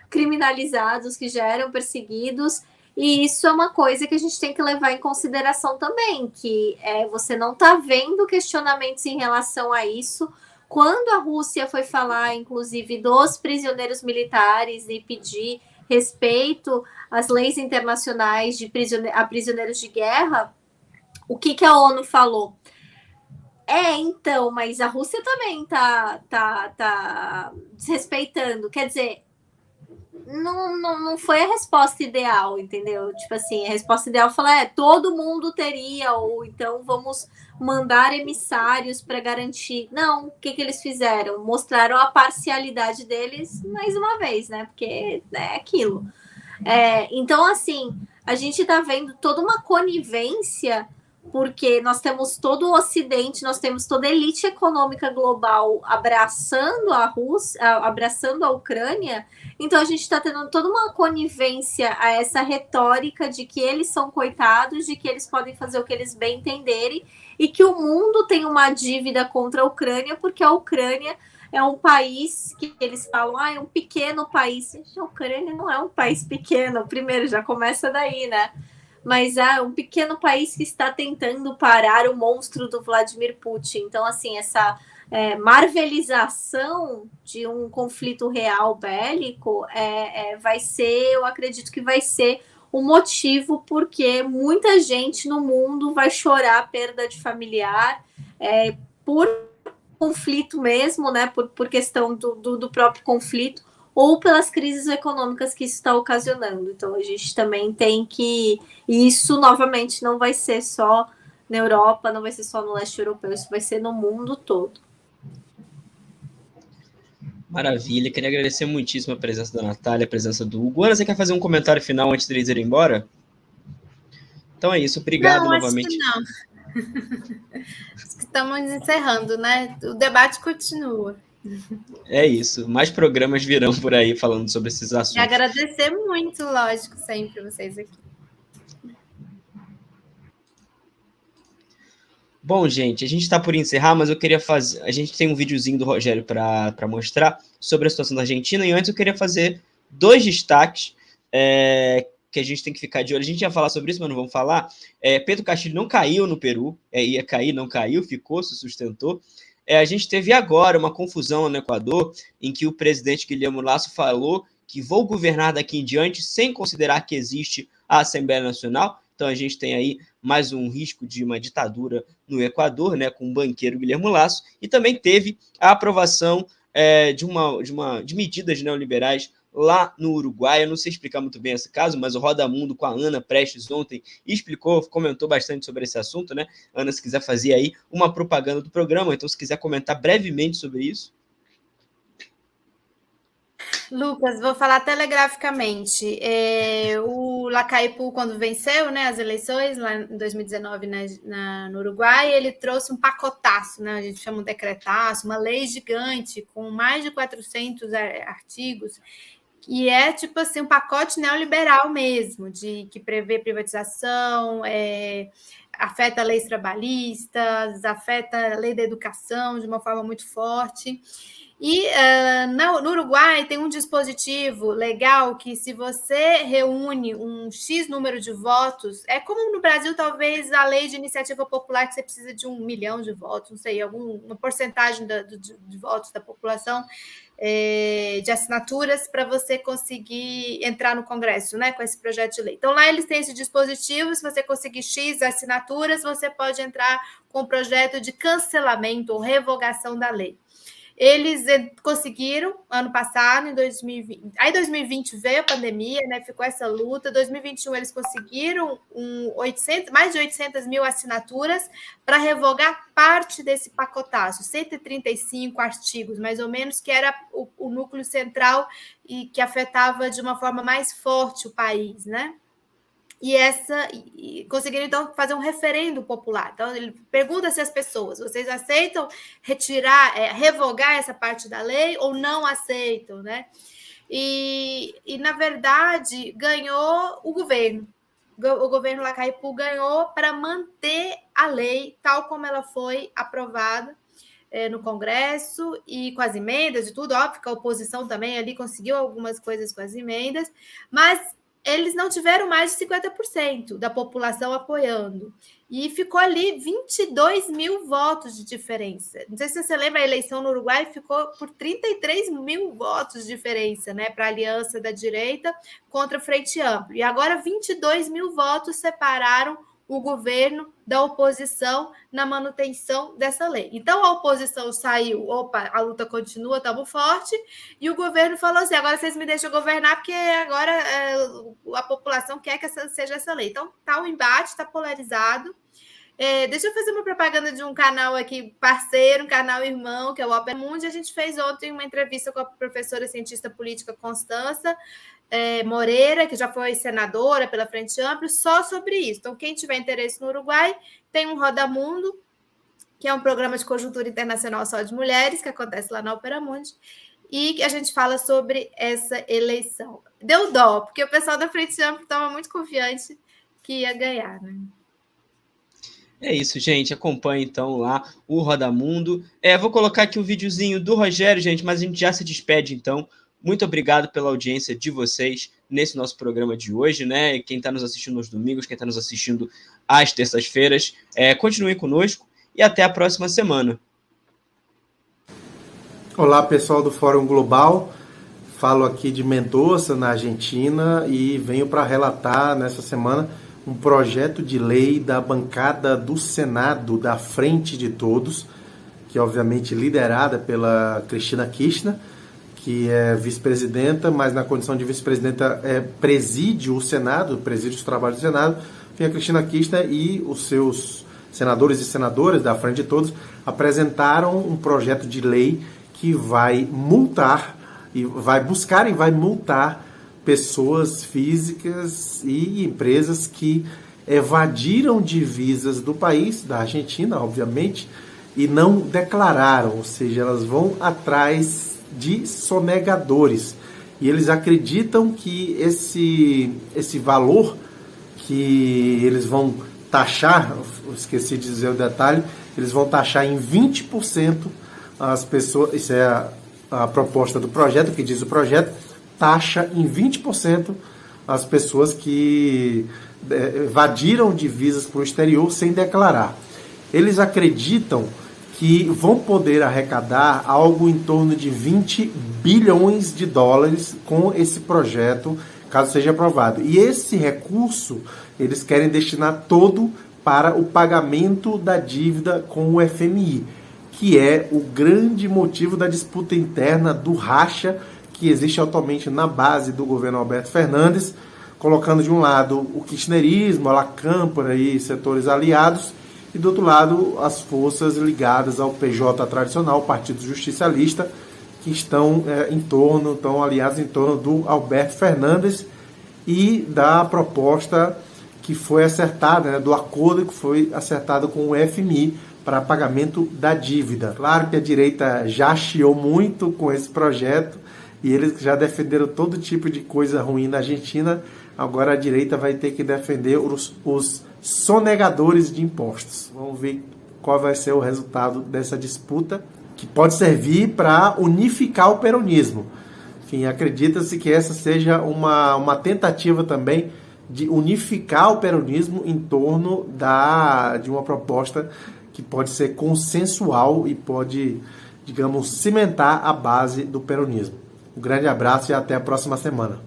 criminalizados, que já eram perseguidos, e isso é uma coisa que a gente tem que levar em consideração também, que você não está vendo questionamentos em relação a isso. Quando a Rússia foi falar, inclusive, dos prisioneiros militares e pedir respeito às leis internacionais a prisioneiros de guerra, o que a ONU falou? Então, mas a Rússia também tá desrespeitando. Quer dizer, não foi a resposta ideal, entendeu? Tipo assim, a resposta ideal falar todo mundo teria, ou então vamos mandar emissários para garantir. Não, o que eles fizeram? Mostraram a parcialidade deles mais uma vez, né? Porque é aquilo. Então, assim, a gente tá vendo toda uma conivência, porque nós temos todo o Ocidente, nós temos toda a elite econômica global abraçando a Rússia, abraçando a Ucrânia. Então a gente está tendo toda uma conivência a essa retórica de que eles são coitados, de que eles podem fazer o que eles bem entenderem, e que o mundo tem uma dívida contra a Ucrânia, porque a Ucrânia é um país que eles falam, é um pequeno país. A Ucrânia não é um país pequeno, primeiro, já começa daí, né? Mas é um pequeno país que está tentando parar o monstro do Vladimir Putin. Então, assim, essa marvelização de um conflito real bélico vai ser, eu acredito que vai ser o motivo porque muita gente no mundo vai chorar a perda de familiar por conflito mesmo, né? Por questão do próprio conflito, ou pelas crises econômicas que isso está ocasionando. Então, a gente também tem que... E isso, novamente, não vai ser só na Europa, não vai ser só no leste europeu, isso vai ser no mundo todo. Maravilha, queria agradecer muitíssimo a presença da Natália, a presença do Hugo. Ana, você quer fazer um comentário final antes deles irem embora? Então é isso, obrigado novamente. Acho que não. Estamos encerrando, né? O debate continua. É isso, mais programas virão por aí falando sobre esses assuntos. E agradecer muito, lógico, sempre vocês aqui. Bom, gente, a gente está por encerrar, mas eu queria fazer... A gente tem um videozinho do Rogério para mostrar sobre a situação da Argentina, e antes eu queria fazer 2 destaques que a gente tem que ficar de olho. A gente ia falar sobre isso, mas não vamos falar. Pedro Castilho não caiu no Peru, ia cair, não caiu, ficou, se sustentou. A gente teve agora uma confusão no Equador, em que o presidente Guilherme Lasso falou que vou governar daqui em diante sem considerar que existe a Assembleia Nacional. Então a gente tem aí mais um risco de uma ditadura no Equador, né, com o banqueiro Guilherme Lasso, e também teve a aprovação de medidas neoliberais lá no Uruguai. Eu não sei explicar muito bem esse caso, mas o Roda Mundo com a Ana Prestes ontem comentou bastante sobre esse assunto, né? Ana, se quiser fazer aí uma propaganda do programa, então se quiser comentar brevemente sobre isso. Lucas, vou falar telegraficamente. O Lacaipu, quando venceu, né, as eleições lá em 2019 no Uruguai, ele trouxe um pacotaço, né, a gente chama um decretaço, uma lei gigante com mais de 400 artigos, e tipo assim, um pacote neoliberal mesmo, que prevê privatização, afeta leis trabalhistas, afeta a lei da educação de uma forma muito forte. E no Uruguai tem um dispositivo legal que, se você reúne um X número de votos, é como no Brasil, talvez, a lei de iniciativa popular, que você precisa de 1 milhão de votos, não sei, alguma porcentagem de votos da população, de assinaturas, para você conseguir entrar no Congresso, né, com esse projeto de lei. Então, lá eles têm esse dispositivo, se você conseguir X assinaturas, você pode entrar com o projeto de cancelamento ou revogação da lei. Eles conseguiram ano passado, em 2020. Aí 2020 veio a pandemia, né? Ficou essa luta. 2021 eles conseguiram mais de 800 mil assinaturas para revogar parte desse pacotaço, 135 artigos, mais ou menos, que era o núcleo central e que afetava de uma forma mais forte o país, né? e conseguiram, então, fazer um referendo popular. Então, ele pergunta se as pessoas, vocês aceitam revogar essa parte da lei ou não aceitam, né? E na verdade, ganhou o governo. O governo Lacaipu ganhou para manter a lei tal como ela foi aprovada no Congresso e com as emendas e tudo. Óbvio que a oposição também ali conseguiu algumas coisas com as emendas, mas eles não tiveram mais de 50% da população apoiando. E ficou ali 22 mil votos de diferença. Não sei se você lembra, a eleição no Uruguai ficou por 33 mil votos de diferença, né, para a aliança da direita contra a Frente Ampla. E agora 22 mil votos separaram o governo da oposição na manutenção dessa lei. Então, a oposição saiu, opa, a luta continua, estamos forte, e o governo falou assim, agora vocês me deixam governar, porque agora a população quer que seja essa lei. Então, está um embate, está polarizado. Deixa eu fazer uma propaganda de um canal aqui, parceiro, um canal irmão, que é o Opera Mundi. A gente fez ontem uma entrevista com a professora cientista política Constança Moreira, que já foi senadora pela Frente Ampla, só sobre isso. Então, quem tiver interesse no Uruguai, tem um Roda Mundo, que é um programa de conjuntura internacional só de mulheres, que acontece lá na Opera Mundi, e a gente fala sobre essa eleição. Deu dó, porque o pessoal da Frente Ampla estava muito confiante que ia ganhar, né? É isso, gente. Acompanhe, então, lá o Roda Mundo. Vou colocar aqui o videozinho do Rogério, gente, mas a gente já se despede, então. Muito obrigado pela audiência de vocês nesse nosso programa de hoje, né? Quem está nos assistindo nos domingos, quem está nos assistindo às terças-feiras, continue conosco e até a próxima semana. Olá, pessoal do Fórum Global. Falo aqui de Mendoza, na Argentina, e venho para relatar nessa semana um projeto de lei da bancada do Senado, da Frente de Todos, que é obviamente liderada pela Cristina Kirchner, que é vice-presidenta, mas na condição de vice-presidenta preside o Senado, preside os trabalhos do Senado. Vem a Cristina Kirchner e os seus senadores e senadoras da Frente de Todos apresentaram um projeto de lei que vai multar, e vai buscar e vai multar pessoas físicas e empresas que evadiram divisas do país, da Argentina, obviamente, e não declararam, ou seja, elas vão atrás de sonegadores. E eles acreditam que esse valor que eles vão taxar, esqueci de dizer o detalhe, eles vão taxar em 20% as pessoas, isso é a proposta do projeto, que diz o projeto, taxa em 20% as pessoas que evadiram divisas para o exterior sem declarar. Eles acreditam que vão poder arrecadar algo em torno de 20 bilhões de dólares com esse projeto, caso seja aprovado. E esse recurso eles querem destinar todo para o pagamento da dívida com o FMI, que é o grande motivo da disputa interna, do racha que existe atualmente na base do governo Alberto Fernandes, colocando de um lado o kirchnerismo, a Lacâmpora e setores aliados, e do outro lado as forças ligadas ao PJ tradicional, o Partido Justicialista, que estão aliados em torno do Alberto Fernandes e da proposta que foi acertada, né, do acordo que foi acertado com o FMI para pagamento da dívida. Claro que a direita já chiou muito com esse projeto e eles já defenderam todo tipo de coisa ruim na Argentina. Agora a direita vai ter que defender os sonegadores de impostos. Vamos ver qual vai ser o resultado dessa disputa, que pode servir para unificar o peronismo. Enfim, acredita-se que essa seja uma tentativa também de unificar o peronismo em torno de uma proposta que pode ser consensual e pode, digamos, cimentar a base do peronismo. Um grande abraço e até a próxima semana.